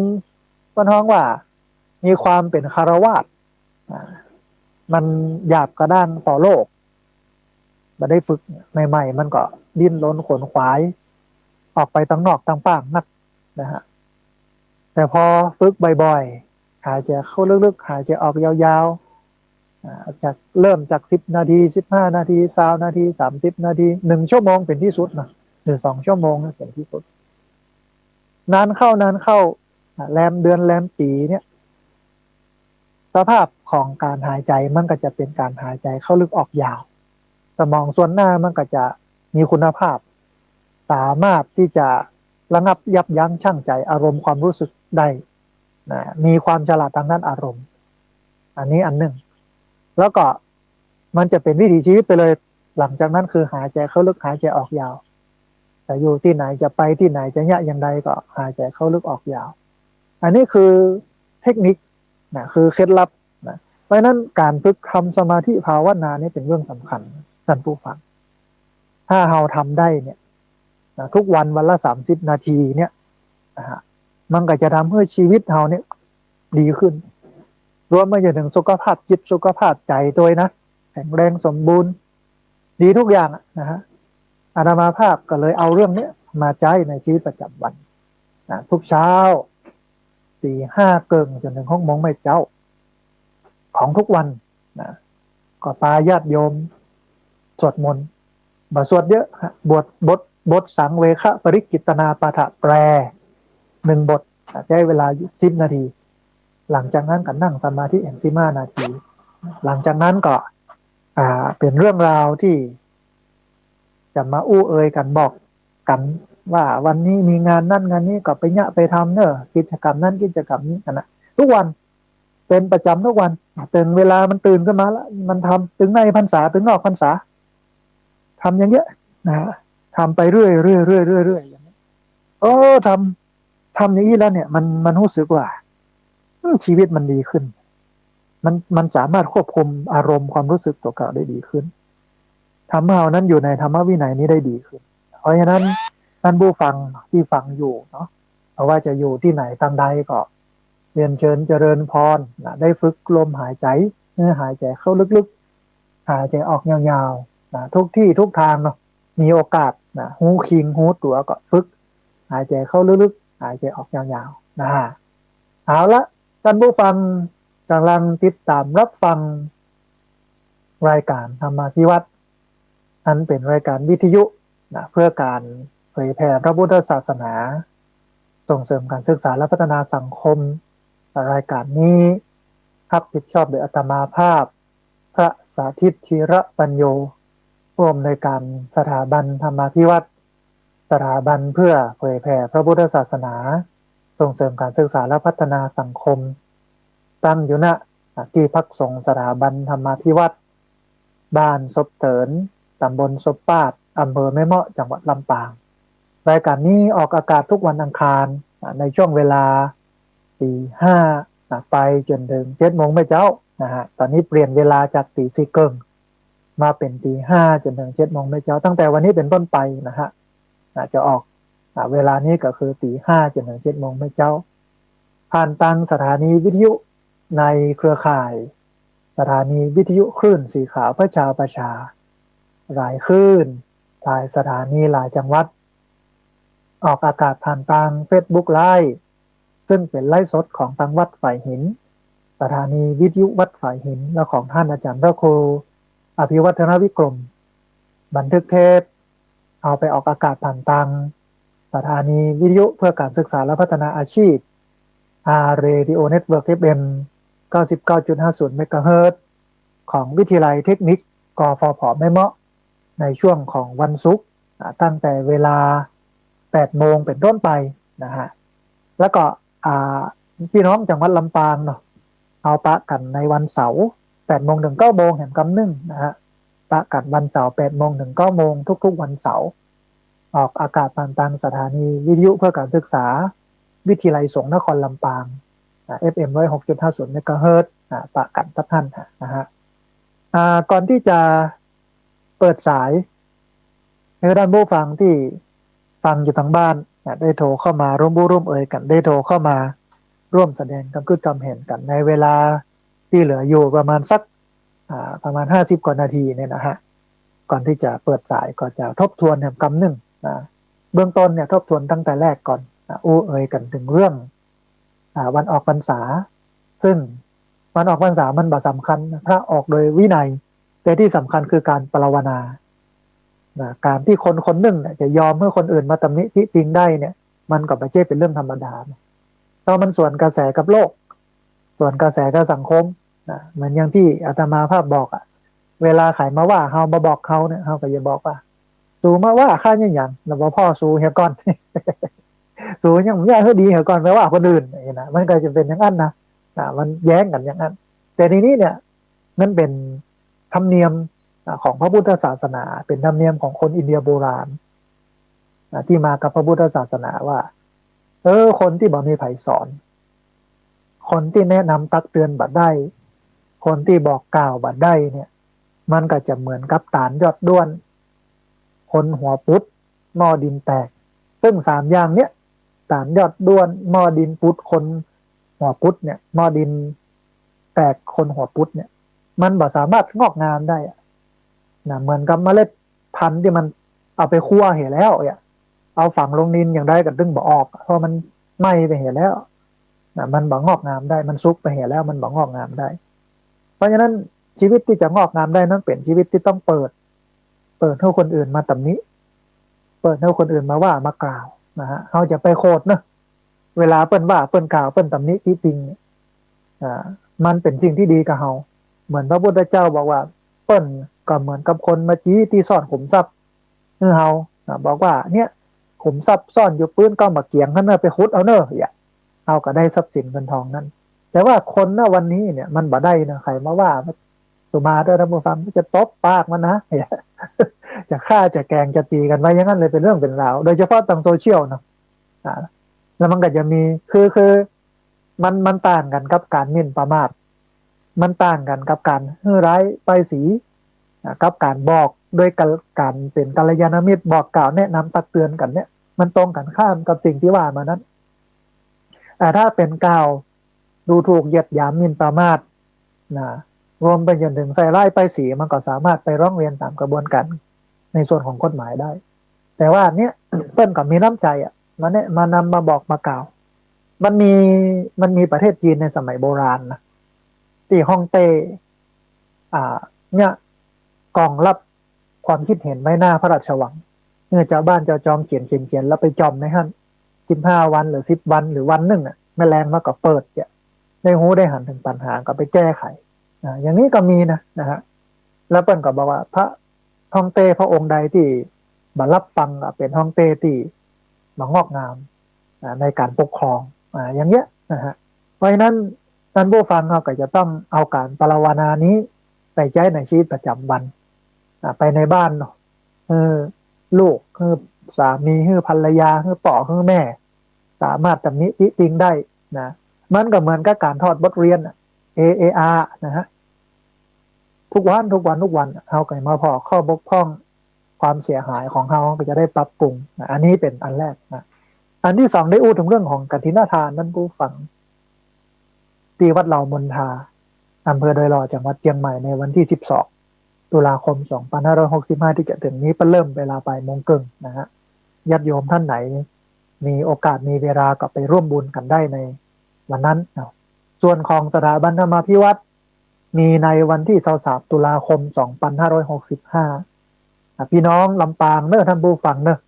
ท้องว่ามีความเป็นคารวาสมันหยาบกระด้างต่อโลกมาได้ฝึกใหม่ๆมันก็ดิ้นรนขนขวายออกไปตั้งนอกตั้งป้างนักนะฮะแต่พอฝึกบ่อยๆหายใจเข้าลึกๆหายใจออกยาวๆจากเริ่มจาก10 นาที15 นาที20 นาที30 นาที1 ชั่วโมงเป็นที่สุดนะหรือ2 ชั่วโมงเป็นที่สุดนานเข้าแรมเดือนแรมปีเนี่ย สภาพของการหายใจมันก็จะเป็นการหายใจเข้าลึกออกยาวสมองส่วนหน้ามันก็จะมีคุณภาพสามารถที่จะระงับยับยั้งชั่งใจอารมณ์ความรู้สึกได้นะมีความฉลาดทางด้านอารมณ์อันนี้อันหนึ่งแล้วก็มันจะเป็นวิถีชีวิตไปเลยหลังจากนั้นคือหายใจเข้าลึกหายใจออกยาวจะอยู่ที่ไหนจะไปที่ไหนจะยะอย่างใดก็หายใจเข้าลึกออกยาวอันนี้คือเทคนิคนะคือเคล็ดลับนะเพราะฉะนั้นการฝึกทำสมาธิภาวนานี่เป็นเรื่องสำคัญท่านผู้ฟังถ้าเราทำได้เนี่ยนะทุกวันวันละ30 นาทีเนี่ยนะฮะมันก็จะทำให้ชีวิตเราเนี่ยดีขึ้นรวมไปจนถึงสุขภาพจิตสุขภาพใจด้วยนะแข็งแรงสมบูรณ์ดีทุกอย่างนะฮะอาตมาภาพก็เลยเอาเรื่องนี้มาใช้ในชีวิตประจำวันนะทุกเช้า4-5เกิงจนถึง6 โมงไม่เจ้าของทุกวันนะก็พาญาติโยมสวดมนต์มาสวดเยอะบทสังเวคะปริกิตนาปาฐะแปล1 บทใช้เวลา10 นาทีหลังจากนั้นก็นั่งสมาธิ15 นาทีหลังจากนั้นก็เป็นเรื่องราวที่จะมาอู้เอ่ยกันบอกกันว่าวันนี้มีงานนั่นงานนี้ก็ไปไปทำเนอะกิจกรรมนั่นกิจกรรมนี้นะทุกวันเป็นประจำทุกวันตื่นเวลามันตื่นขึ้นมาแล้วมันทำถึงในพรรษาถึงนอกพรรษาทำอย่างเงี้ยนะทำไปเรื่อยอย่างนี้ทำอย่างนี้แล้วเนี่ยมันรู้สึกว่าชีวิตมันดีขึ้นมันสามารถควบคุมอารมณ์ความรู้สึกตัวเก่าได้ดีขึ้นทำให้เรานั้นอยู่ในธรรมวินัยนี้ได้ดีขึ้นเพราะฉะนั้นท่านผู้ฟังที่ฟังอยู่เนาะเพราะว่าจะอยู่ที่ไหนทางใดก็เรียนเชิญเจริญพรนะได้ฝึกลมหายใจหายใจเข้าลึกๆหายใจออกยาวๆนะทุกที่ทุกทางเนาะมีโอกาสนะหูคิงหูตัวก็ฝึกหายใจเข้าลึกๆหายใจออกยาวๆนะเอาละท่านผู้ฟังกำลังติดตามรับฟังรายการธรรมาภิวัตรอันเป็นรายการวิทยุนะเพื่อการเผยแผ่พระพุทธศาสนาส่งเสริมการศึกษาและพัฒนาสังคมรายการนี้รับผิดชอบโดยอาตมาภาพพระสาธิตธีระปัญโยผู้อำนวยการสถาบันธรรมาภิวัตรสถาบันเพื่อเผยแผ่พระพุทธศาสนาส่งเสริมการศึกษาและพัฒนาสังคมตั้งอยู่ณที่พักสงฆ์สถาบันธรรมาภิวัตรบ้านศพเถินตำบลศพปาดอำเภอแม่เมาะจังหวัดลำปางรายการนี้ออกอากาศทุกวันอังคารในช่วงเวลา5ไปจนถึง7 โมงไม่เจ้านะฮะตอนนี้เปลี่ยนเวลาจาก4 เกิงมาเป็น5จนถึง7 โมงไม่เจ้าตั้งแต่วันนี้เป็นต้นไปนะฮะจะออกเวลานี้ก็คือ5จนถึง7 โมงไม่เจ้าผ่านทางสถานีวิทยุในเครือข่ายสถานีวิทยุคลื่นสีขาวเพื่อชาวประชาหลายคลื่นหลายสถานีหลายจังหวัดออกอากาศผ่านทาง Facebook Live ซึ่งเป็นไลฟ์สดของทางวัดฝ่ายหินสถานีวิทยุวัดฝ่ายหินและของท่านอาจารย์พระครูอภิวัฒนวิกรมบันทึกเทปเอาไปออกอากาศผ่านทางสถานีวิทยุเพื่อการศึกษาและพัฒนาอาชีพRadio Network FM 99.50 เมกะเฮิรตซ์ของวิทยาลัยเทคนิคกฟผ.แม่เมาะในช่วงของวันศุกร์ตั้งแต่เวลา8 โมงเป็นต้นไปนะฮะแล้วก็พี่น้องจังหวัดลำปางเนาะเอาปะกันในวันเสาร์8 โมงถึง 9 โมงแห่งกำนึ่งนะฮะปะกันวันเสาร์8 โมงถึง 9 โมงทุกๆวันเสาร์ออกอากาศผ่านทางสถานีวิทยุเพื่อการศึกษาวิทยาลัยสงฆ์นครลำปาง FM 106.50 เมกะเฮิรตซ์ปะกันทุกท่านนะฮะก่อนที่จะเปิดสายให้ท่านผู้ฟังที่ฟังอยู่ทางบ้านได้โทรเข้ามาร่วมเอ่ยกันได้โทรเข้ามาร่วมแสดงความคิดความเห็นกันในเวลาที่เหลืออยู่ประมาณสักประมาณ50 กว่านาทีเนี่ยนะฮะก่อนที่จะเปิดสายก็จะทบทวนแห่งคำหนึ่งเบื้องต้นเนี่ยทบทวนตั้งแต่แรกก่อนอู้เอ่ยกันถึงเรื่องวันออกพรรษาซึ่งวันออกพรรษามันบ่สำคัญพระออกโดยวินัยแต่ที่สำคัญคือการปรารถนาการที่คนหนึ่งจะยอมเมื่อคนอื่นมาตำหนิทิติงได้เนี่ยมันก็ไม่ใช่เป็นเรื่องธรรมดาเพราะมันส่วนกระแสกับโลกส่วนกระแสกับสังคม เหมือนอย่างที่อาตมาภาพบอกเวลาใครมาว่าเฮามาบอกเขาเนี่ยเฮาก็จะบอกว่าสูมาว่าข้าอย่างแล้วบอกพ่อสูเฮียก่อน สูยังไม่ให้ดีเฮียก่อนแปลว่าคนอื่นนี่นะมันก็จะเป็นอย่างนั้นนะมันแย้งกันอย่างนั้นแต่ทีนี้เนี่ยนั่นเป็นธรรมเนียมของพระพุทธศาสนาเป็นธรรมเนียมของคนอินเดียโบราณที่มากับพระพุทธศาสนาว่าคนที่บอกมีไผ่สอนคนที่แนะนำตักเตือนบัดได้คนที่บอกกล่าวบัดได้เนี่ยมันก็จะเหมือนกับตาลยอดด้วนคนหัวปุดหม้อดินแตกซึ่งสามอย่างเนี้ยตาลยอดด้วนหม้อดินปุดคนหัวปุดเนี่ยหม้อดินแตกคนหัวปุดเนี่ยมันบ่สามารถงอกงามได้นะเหมือนกับเมล็ดพันธุ์ที่มันเอาไปคั่วเห็นแล้วเอาฝังลงดินอย่างไรก็ดึงบ่ออกเพราะมันไหม้ไปเห็นแล้วนะมันบ่งอกงามได้มันซุกไปเห็นแล้วมันบ่งอกงามได้เพราะฉะนั้นชีวิตที่จะงอกงามได้นั้นเป็นชีวิตที่ต้องเปิดให้คนอื่นมาตำหนิเปิดให้คนอื่นมาว่ามากล่าวนะฮะเขาจะไปโคดเนอะเวลาเปิ้นว่าเปิ้นกล่าวเปิ้นตำหนิที่จริงมันเป็นสิ่งที่ดีกับเขาเหมือนพระพุทธเจ้าบอกว่าเปิ้นก็เหมือนกับคนมาจี้ที่ซ่อนขุมทรัพย์เฮาบอกว่าเนี่ยขุมทรัพย์ซ่อนอยู่ปื้นก็มาเกียงท่านเนอไปคุดเอาเนอะเอาก็ได้ทรัพย์สินเงินทองนั้นแต่ว่าคนณวันนี้เนี่ยมันบ่ได้นะใครมาว่าสุมาเด้อท่านผู้ฟังจะตบปากมันนะจะฆ่าจะแกงจะตีกันไว้อย่างนั้นเลยเป็นเรื่องเป็นราวโดยเฉพาะทางโซเชียลเนาะแล้วมันก็จะมีคือมันต่างกันกับการหมิ่นประมาทมันต่างกันกับการให้ร้ายป้ายสีกับการบอกด้วยการเป็นกัลยาณมิตรบอกกล่าวแนะนำตักเตือนกันเนี่ยมันตรงกันข้ามกับสิ่งที่ว่ามานั้นถ้าเป็นกล่าวดูถูกเหยียดหยามหมิ่นประมาทนะรวมไปจนถึงใส่ร้ายป้ายสีมันก็สามารถไปร้องเรียนตามกระบวนการในส่วนของกฎหมายได้แต่ว่าเนี้ยเปิ้นกับมีน้ำใจมานำมาบอกมากล่าวมันมีประเทศจีนในสมัยโบราณนะที่ฮ่องเต้เนี่ยกองรับความคิดเห็นไว้หน้าพระราชวังเมื่อเจ้าบ้านเจ้าจอมเขียนแล้วไปจอมในฮั่น15 วันหรือ10 วันหรือวันหนึ่งแมลงมาก็เปิดได้หูได้หันถึงปัญหาก็ไปแก้ไขอย่างนี้ก็มีนะฮะแล้วเปิ้นก็บอกว่าพระฮ่องเต้พระองค์ใดที่บัรับฟังเป็นฮ่องเต้ที่งอกงามในการปกครองอย่างเงี้ยนะฮะเพราะฉะนั้นท่านผู้ฟังก็จะต้องเอาการปรารถนานี้ไปใช้ในชีวิตประจำวันไปในบ้านลูกสามีภรรยาพ่อแม่สามารถตำหนิติติงได้นะมันก็เหมือนกับการทอดบทเรียนAAR นะฮะทุกวันเขาก็มาพอข้อบกพร่องความเสียหายของเขาก็จะได้ปรับปรุงอันนี้เป็นอันแรกนะอันที่สองได้อู้ถึงเรื่องของกฐินทานนั่นผู้ฟังที่วัดเหล่ามนทาอำเภอโดยรอจังหวัดเชียงใหม่ในวันที่12 ตุลาคม 2565ที่จะถึงนี้เริ่มเวลาบ่ายโมงครึ่งนะฮะญาติโยมท่านไหนมีโอกาสมีเวลาก็ไปร่วมบุญกันได้ในวันนั้นส่วนของสถาบันธรรมาภิวัตรมีในวันที่23 ตุลาคม 2565พี่น้องลำปางเนอะท่านผู้ฟังเนอะ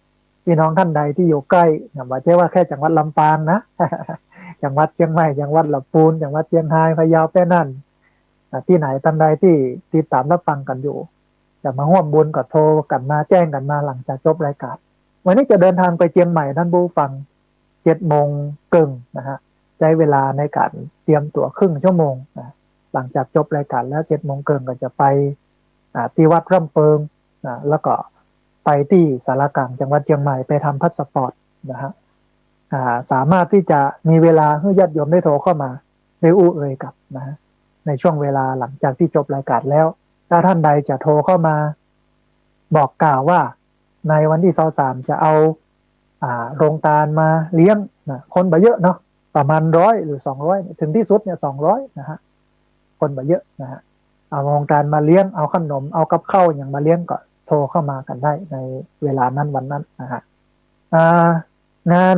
พี่น้องท่านใดที่อยู่ใกล้อย่าใช่ว่าแค่จังหวัดลำปางนะ จังหวัดเชียงใหม่จังหวัดลำพูนจังหวัดเชียงรายพะเยาแพร่น่านที่ไหนท่านใดที่ติดตามรับฟังกันอยู่จะมาร่วมบุญก็โทรกันมาแจ้งกันมาหลังจากจบรายการวันนี้จะเดินทางไปเชียงใหม่ท่านผู้ฟัง7:30นะฮะใช้เวลาในการเตรียมตั๋วครึ่งชั่วโมงนะหลังจากจบรายการแล้ว7:30ก็จะไปที่วัดร่ำเปิงแล้วก็ไปที่สารกลางจังหวัดเชียงใหม่ไปทำพาสปอร์ตนะฮะสามารถที่จะมีเวลาให้ญาติโยมได้โทรเข้ามาได้อู้เอ่ยกับนะฮะในช่วงเวลาหลังจากที่จบรายการแล้วถ้าท่านใดจะโทรเข้ามาบอกกล่าวว่าในวันที่23จะเอาโรงทานมาเลี้ยงนะคนบ่เยอะเนาะประมาณ100หรือ200ถึงที่สุดเนี่ย200นะฮะคนบ่เยอะนะฮะเอาโรงทานมาเลี้ยงเอาขนมเอากับข้าวอย่างมาเลี้ยงก็โทรเข้ามากันได้ในเวลานั้นวันนั้นนะฮะงาน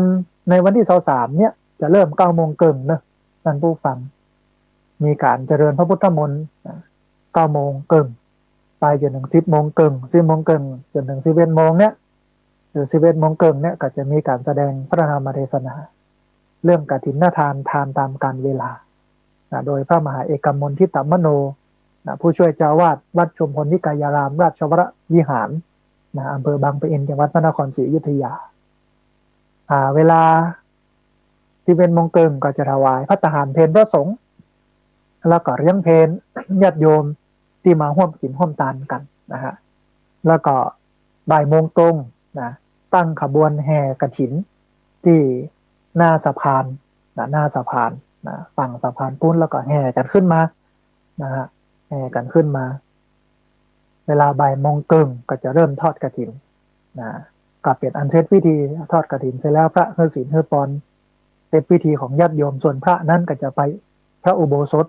ในวันที่23เนี่ยจะเริ่ม9:30นะท่านผู้ฟังมีการเจริญพระพุทธมนต์9:30ไปจนถึง10:30จนถึง11:00เนี่ยหรือ11:30เนี่ยก็จะมีการแสดงพระธรรมเทศนาเรื่องกฐินทานตามกาลเวลา โดยพระมหาเอกมลทิตมโนผู้ช่วยเจ้าวาดวัดชุมพลนิกายารามราชวรวิหารอำเภอบางปะอินจังหวัดพระนครศรีอยุธยาเวลาที่เป็นมงเกิงก็จะถวายพระทหารเพลพระสงฆ์แล้วก็เลี้ยงเพลญาติโยมที่มาร่วมกินร่วมทานกันนะฮะแล้วก็บ่ายโมงตรงนะตั้งขบวนแห่กฐินที่หน้าสะพานหน้าสะพานฝั่งสะพานปุ้นแล้วก็แห่กันขึ้นมานะฮะแห่กันขึ้นมาเวลาบ่ายโมงครึ่งก็จะเริ่มทอดกฐินนะก็เป็นอันเสร็จพิธีทอดกฐินเสร็จแล้วพระเฮือศีลเฮือปอนเสร็จพิธีของญาติโยมส่วนพระนั้นก็จะไปพระอุโบสถ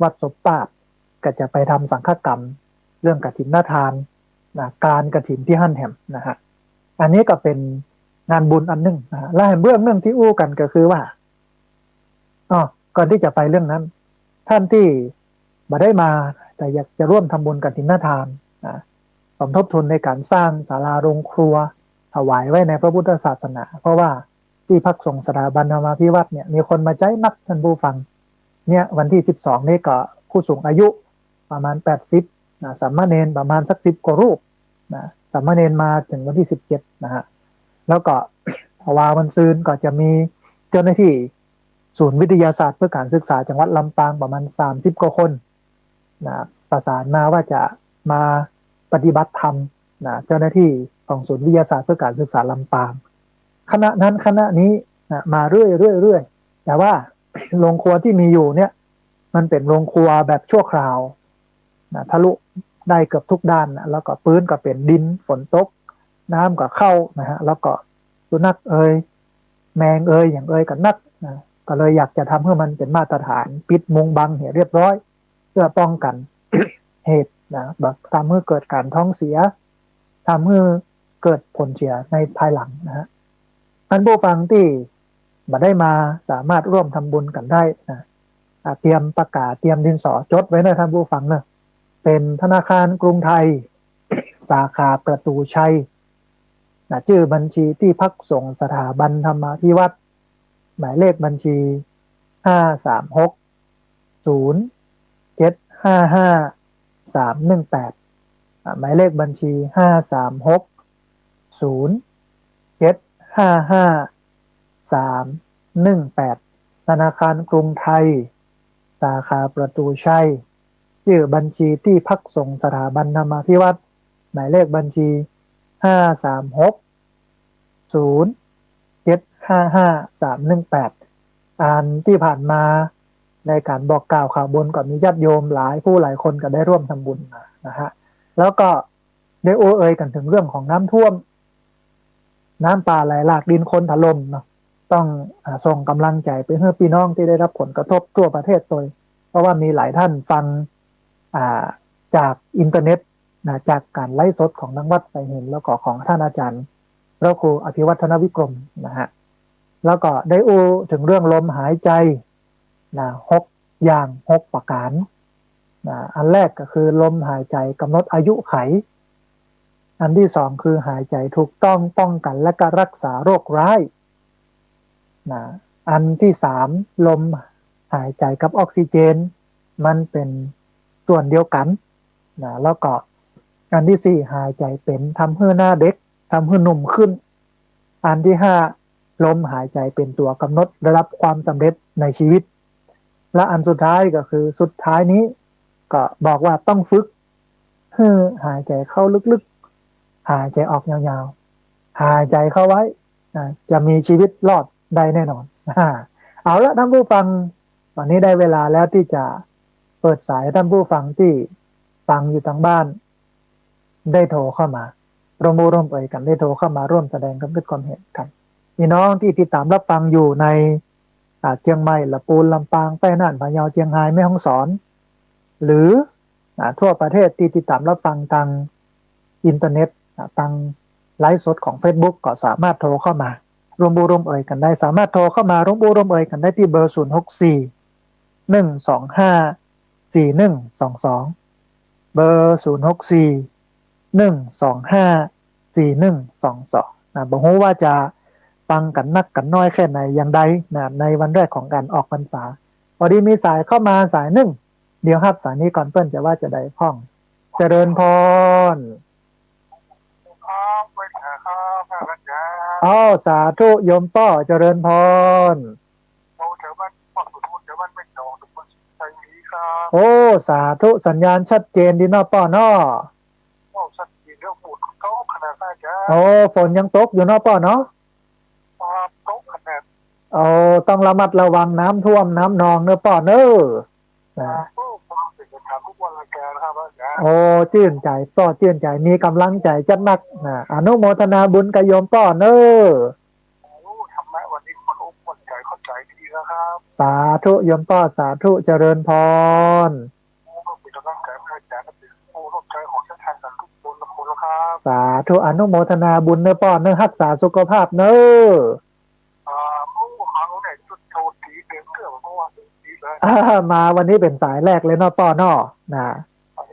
วัดศพปาดก็จะไปทำสังฆกรรมเรื่องกฐินนาทานการกฐินที่หั่นแหมนะฮะอันนี้ก็เป็นงานบุญอันหนึ่งและเบื้องหนึ่งที่อู้กันก็คือว่าก่อนที่จะไปเรื่องนั้นท่านที่มาได้มาแต่อยากจะร่วมทำบุญกฐินนาทานสมทบทุนในการสร้างศาลาโรงครัวถวายไว้ในพระพุทธศาสนาเพราะว่าที่พักสงฆ์สถาบันธรรมาภิวัตน์เนี่ยมีคนมาใจนักท่านผู้ฟังเนี่ยวันที่12นี่ก็ผู้สูงอายุประมาณ80สามเณรประมาณสัก10กว่ารูปสามเณรมาถึงวันที่17นะฮะแล้วก็วันซืนก็จะมีเจ้าหน้าที่ศูนย์วิทยาศาสตร์เพื่อการศึกษาจังหวัดลำปางประมาณ30กว่าคนประสานมาว่าจะมาปฏิบัติธรรมเจ้าหน้าที่ของศูนย์วิทยาศาสตร์เพื่อการศึกษาลำปางคณะนั้นคณะนี้มาเรื่อยแต่ว่าโรงครัวที่มีอยู่เนี่ยมันเป็นโรงครัวแบบชั่วคราวทะลุได้เกือบทุกด้านแล้วก็พื้นก็เป็นดินฝนตกน้ำก็เข้านะฮะแล้วก็สุนัขแมงอย่างกันนักก็เลยอยากจะทำให้มันเป็นมาตรฐานปิดมุงบังเรียบร้อยเพื่อป้องกัน เหตุแบบทำให้เกิดการท้องเสียทำให้เกิดผลเสียในภายหลังนะฮะท่านผู้ฟังที่มาได้มาสามารถร่วมทำบุญกันได้เตรียมประกาศเตรียมดินสอจดไว้นะท่านผู้ฟังนะเป็นธนาคารกรุงไทย สาขาประตูชัยชื่อบัญชีที่พักสงฆ์สถาบันธรรมาภิวัตน์หมายเลขบัญชี5360755 หมายเลขบัญชี5360755 ธนาคารกรุงไทยสาขาประตูชัยชื่อบัญชีที่พักสงฆ์สถาบันธรรมาภิวัตน์หมายเลขบัญชี5360755 อันที่ผ่านมาในการบอกกล่าวข่าวบุญก็มีญาติโยมหลายผู้หลายคนก็ได้ร่วมทำบุญนะฮะแล้วก็ได้กันถึงเรื่องของน้ำท่วมน้ำป่าไหลหลากดินโคลนถล่มเนาะต้องส่งกำลังใจไปให้พี่น้องที่ได้รับผลกระทบทั่วประเทศโดยเพราะว่ามีหลายท่านฟังจากอินเทอร์เน็ตจากการไลฟ์สดของนักวัดไปเห็นแล้วก็ของท่านอาจารย์พระครูอภิวัฒนวิกรมนะฮะแล้วก็ได้ถึงเรื่องลมหายใจ6 อย่าง 6 ประการอันแรกก็คือลมหายใจกำหนดอายุไขอันที่สองคือหายใจถูกต้องป้องกันและก็รักษาโรคร้ายอันที่สามลมหายใจกับออกซิเจนมันเป็นส่วนเดียวกันแล้วก็อันที่สี่หายใจเป็นทำให้หน้าเด็กทำให้หนุ่มขึ้นอันที่ห้าลมหายใจเป็นตัวกำหนดระดับความสำเร็จในชีวิตและอันสุดท้ายก็คือสุดท้ายนี้ก็บอกว่าต้องฝึกให้หายใจเข้าลึกๆหายใจออกยาวๆหายใจเข้าไว้จะมีชีวิตรอดได้แน่นอนเอาละท่านผู้ฟังตอนนี้ได้เวลาแล้วที่จะเปิดสายท่านผู้ฟังที่ฟังอยู่ทางบ้านได้โทรเข้ามาร่วมเอ่ยกันได้โทรเข้ามาร่วมแสดงความคิดความเห็นกันพี่น้องที่ติดตามรับฟังอยู่ในเชียงใหม่ลำพูนลำปางแพร่น่านพะเยาเชียงรายแม่ฮ่องสอนหรือทั่วประเทศที่ติดตามรับฟังทางอินเทอร์เน็ตทางไลฟ์สดของ Facebook ก็สามารถโทรเข้ามาร่วมเอ่ยกันได้สามารถโทรเข้ามาร่วมเอ่ยกันได้ที่เบอร์064 125 4122เบอร์064 125 4122บอกว่าจะฟังกันนักกันน้อยแค่ไหนอย่างใดในวันแรกของการออกพรรษา อดีมีสายเข้ามาสายหนึ่งเดี๋ยวครับสายนี้ก่อนเปิ้นจะว่าจะได้พ้องเจริญพรครับไปหาครับพระอาจารย์อ้าวสาธุโยมป้อเจริญพรโอ้แถวบ้านปักสุทุนแถวบ้านไม่จองทุกคนใจดีครับโอ้สาธุสัญญาณชัดเจนดีเนาะป้อเนาะโอ้สักทีเรื่องฝนโต๊ะขนาดพระอาจารโอ้ย์ฝนยังตกอยู่เนาะป้อเนาะครับโต๊ะขนาดโอ้ต้องระมัดระวังน้ำท่วมน้ำนองเนอะป้อเนอะนะ โอ้ความเป็นกระถางทุกวันละแกนะครับพระอาจารย์โอ้ชื่นใจป้อชื่นใจมีกำลังใจจัดนักนะอนุโมทนาบุญกับโยมป้อเนอโอ้ทำไมวันนี้คนอกคนใจเข้าใจดีนะครับสาธุโยมป้อสาธุเจริญพรโอ้เป็นกำลังใจพระอาจารย์นะเป็นโอ้ร่วมใจของชาติไทยกันทุกคนละคนละครับสาธุอนุโมทนาบุญเนอป้อเนอรักษาสุขภาพเนอโอ้หางเนี่ยจุดโทษดีเดือนเกือบเมื่อวานดีเลยมาวันนี้เป็นสายแรกเลยเนาะป้อเนาะนะโอ้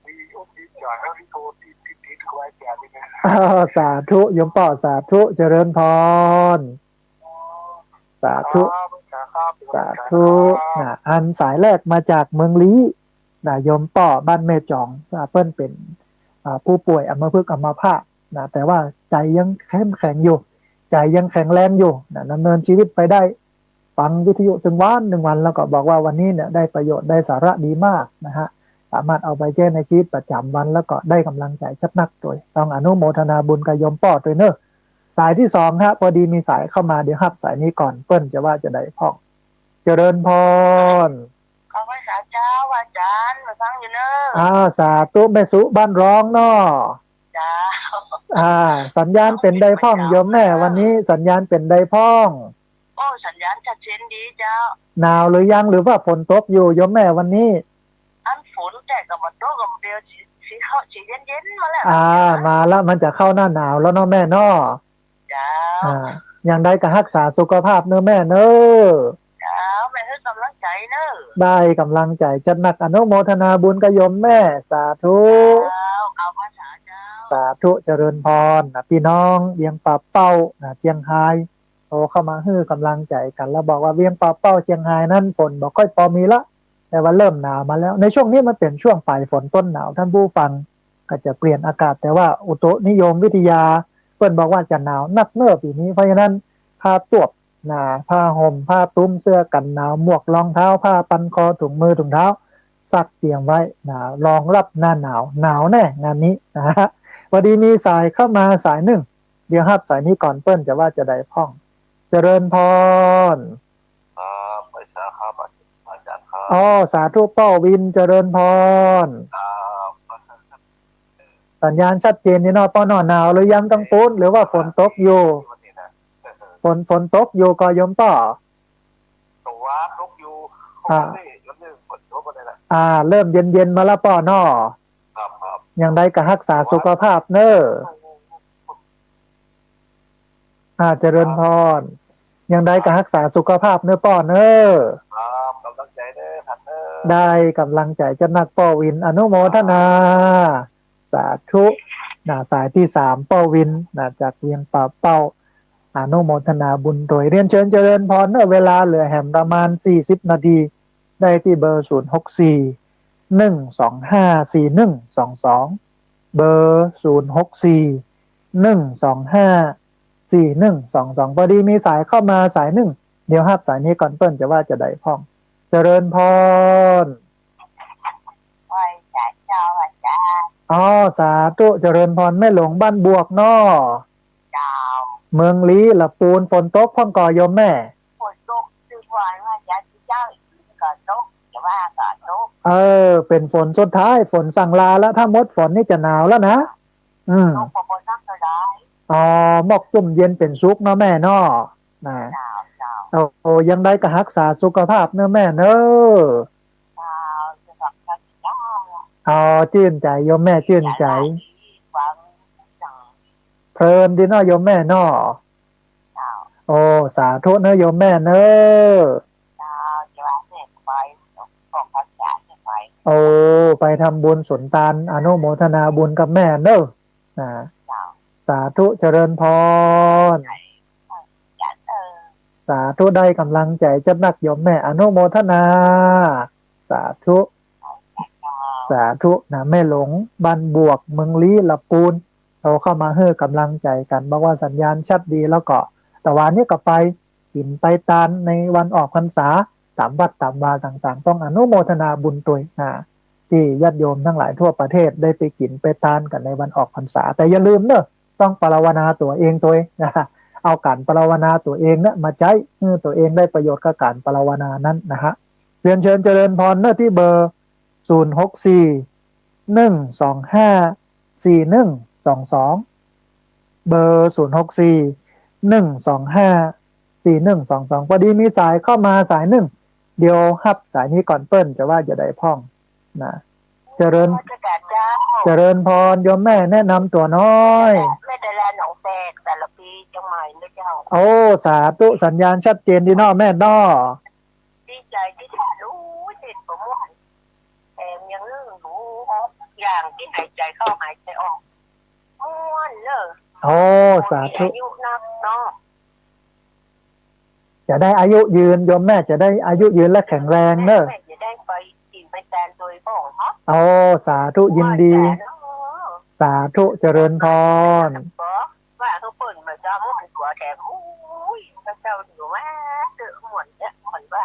ดีโอ้ดีจ่ายแล้วที่โทษดีถวายแก่ดีนะสาธุโยมป้อสาธุเจริญพรสาธุสาธุนะอันสายแรกมาจากเมืองลี้นะโยมป้อบ้านแม่จองเปิ้นเป็นผู้ป่วยอัมพฤกษ์อัมพาตนะแต่ว่าใจยังเข้มแข็งอยู่ใจยังแข็งแรงอยู่นะดำเนินชีวิตไปได้ฟังวิทยุถึงวันหนึ่งวันแล้วก็บอกว่าวันนี้เนี่ยได้ประโยชน์ได้สาระดีมากนะฮะสามารถเอาไปใช้ในชีวิตประจำวันแล้วก็ได้กำลังใจชัดนักโดยต้องอนุโมทนาบุญกับโยมป้อตัวเนอะสายที่สองฮะพอดีมีสายเข้ามาเดี๋ยวรับสายนี้ก่อนเปิ้นจะว่าจะได้พ่องเจริญพรข้าพเจ้าเจ้าอาจารย์มาฟังอยู่เนอะสาธุแม่สุบ้านร้องเนาะจ้าสัญญาณเป็นไดพ้องโยมแม่วันนี้สัญญาณเป็นไดพ้องโอ้สัญญาณชัดเจนดีเจ้าหนาวหรือยังหรือว่าฝนตกอยู่โยมแม่วันนี้อันฝนแต่กับมันตกกับเดียวสีเข้าสีเย็นๆมาแล้วมาแล้วมันจะเข้าหน้าหนาวแล้วเนาะแม่เนาะจ้าอย่างใดก็รักษาสุขภาพเนอะแม่เนอะจ้าแม่ให้กำลังใจเนอะได้กำลังใจจัดหนักอนุโมทนาบุญกับโยมแม่สาธุเอาภาษาเจ้าสาธุเจริญพรนะพี่น้องเวียงป่าเป้านะเชียงไฮ้โทรเข้ามาฮื้อกำลังใจกันแล้วบอกว่าเวียงป่าเป้าเชียงไฮ้นั่นฝนบอกค่อยพอมีละแต่ว่าเริ่มหนาวมาแล้วในช่วงนี้มันเป็นช่วงปลายฝนต้นหนาวท่านผู้ฟังก็จะเปลี่ยนอากาศแต่ว่าอุตุนิยมวิทยาเพิ่นบอกว่าจะหนาวนักเนิ่อปีนี้เพราะฉะนั้นผ้าตวบผ้าห่มผ้าตุ้มเสื้อกันหนาวหมวกรองเท้าผ้าปันคอถุงมือถุงเท้าซักเตรียมไว้รองรับหน้าหนาวหนาวแน่งานนี้นะฮะพอดีมีสายเข้ามาสายหนึ่งเดี๋ยวครับสายนี้ก่อนเปิ้นจะว่าจะได้พ้องเจริญพรไปสาครับอาจารย์ครับสาธุเป้าวินเจริญพรสัญญาณชัดเจนนี่เนาะป้อนอหนาวหรือยังกังปูนหรือว่าฝนตกอยู่ฝนตกอยู่ก็ยมป้อตัวตกอยู่เริ่มเย็นมาแล้วป้อนออย่างใดก็รักษาสุขภาพเนอะเจริญพรอย่างใดก็รักษาสุขภาพเนอะป้อเนอะกำลังใจเนอะครับได้กำลังใจจะนักป้อวินอนุโมทนาสาธุสายที่สามป้อวินจากเวียงป่าเป้าอนุโมทนาบุญโดยเรียนเชิญเจริญพรเวลาเหลือแหมประมาณ40นาทีได้ที่เบอร์064 125 4122เบอร์064 125 4122พอดีมีสายเข้ามาสายหนึ่งเดี๋ยวรับสายนี้ก่อนเปิ้นจะว่าจะได้พ้องเจริญพรสาธุเจริญพรแม่หลวงบ้านบวกนอเมืองลี้ละปูนฝนตกพ่องก่อยมแม่ฝนตกคือว่าจะเจ้าอีกก็ตกจะว่าก็ตกเป็นฝนสุดท้ายฝนสั่งลาแล้วถ้าหมดฝนนี่จะหนาวแล้วนะตกพอสักเท่าไรหมอกจุ่มเย็นเป็นซุกเนาะแม่นอยังได้ก็รักษาสุขภาพเนอะแม่เนอะชื่นใจโยมแม่ชื่นใจเพลินดีเนาะโยมแม่เนาะสาธุเนอะโยมแม่เนอะไปทำบุญสุนทานอนุโมทนาบุญกับแม่เนอะสาธุเจริญพร สาธุได้กำลังใจจัดนักโยมแม่อนุโมทนา สาธุสาธุนะแม่หลงบ้านบวกเมืองลี้ละปูนเราเข้ามาเฮ้อกำลังใจกันบอกว่าสัญญาณชัดดีแล้วก็แต่วันนี้ก็ไปกินไปตานในวันออกพรรษาตามวัดตามวาต่างๆต้องอนุโมทนาบุญตัวยนะที่ญาติโยมทั้งหลายทั่วประเทศได้ไปกินไปตานกันในวันออกพรรษาแต่อย่าลืมเนอะต้องปรารถนาตัวเองตัวเองนะเอาการปรารถนาตัวเองเนี่ยมาใช้เมื่อตัวเองได้ประโยชน์กับการปรารถนานั้นนะฮะเรียนเชิญเจริญพรเนอะที่เบอร์064 125 4122เบอร์064 125 4122พอดีมีสายเข้ามาสายหนึ่งเดี๋ยวฮับสายนี้ก่อนเปิ้ลจะว่าจะได้พ่องนะเจริญพรโยมแม่แนะนำตัวน้อยแม่แต่ละหนองแตกแต่ละปีจังใหม่นะเจ้าโอ้สาธุสัญญาณชัดเจนดีเนาะแม่น้อดีใจที่ถ่ายรู้จิตประมวลแถมยังเรื่องรู้อย่างที่หายใจเข้าหายใจออกม้วนเลยโอ้สาธุอายุนักเนาะจะได้อายุยืนโยมแม่จะได้อายุยืนและแข็งแรงเนอะจะได้ไปกินไปแทนโดยพ่อฮะโอ้สาธุยินดีสาธุเจริญพรว่าทุกคนมาจะม้วนตัวแถมอุ้ยพระเจ้าอยู่ว่าเจอหมดเนี่ยหมดว่า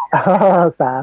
สา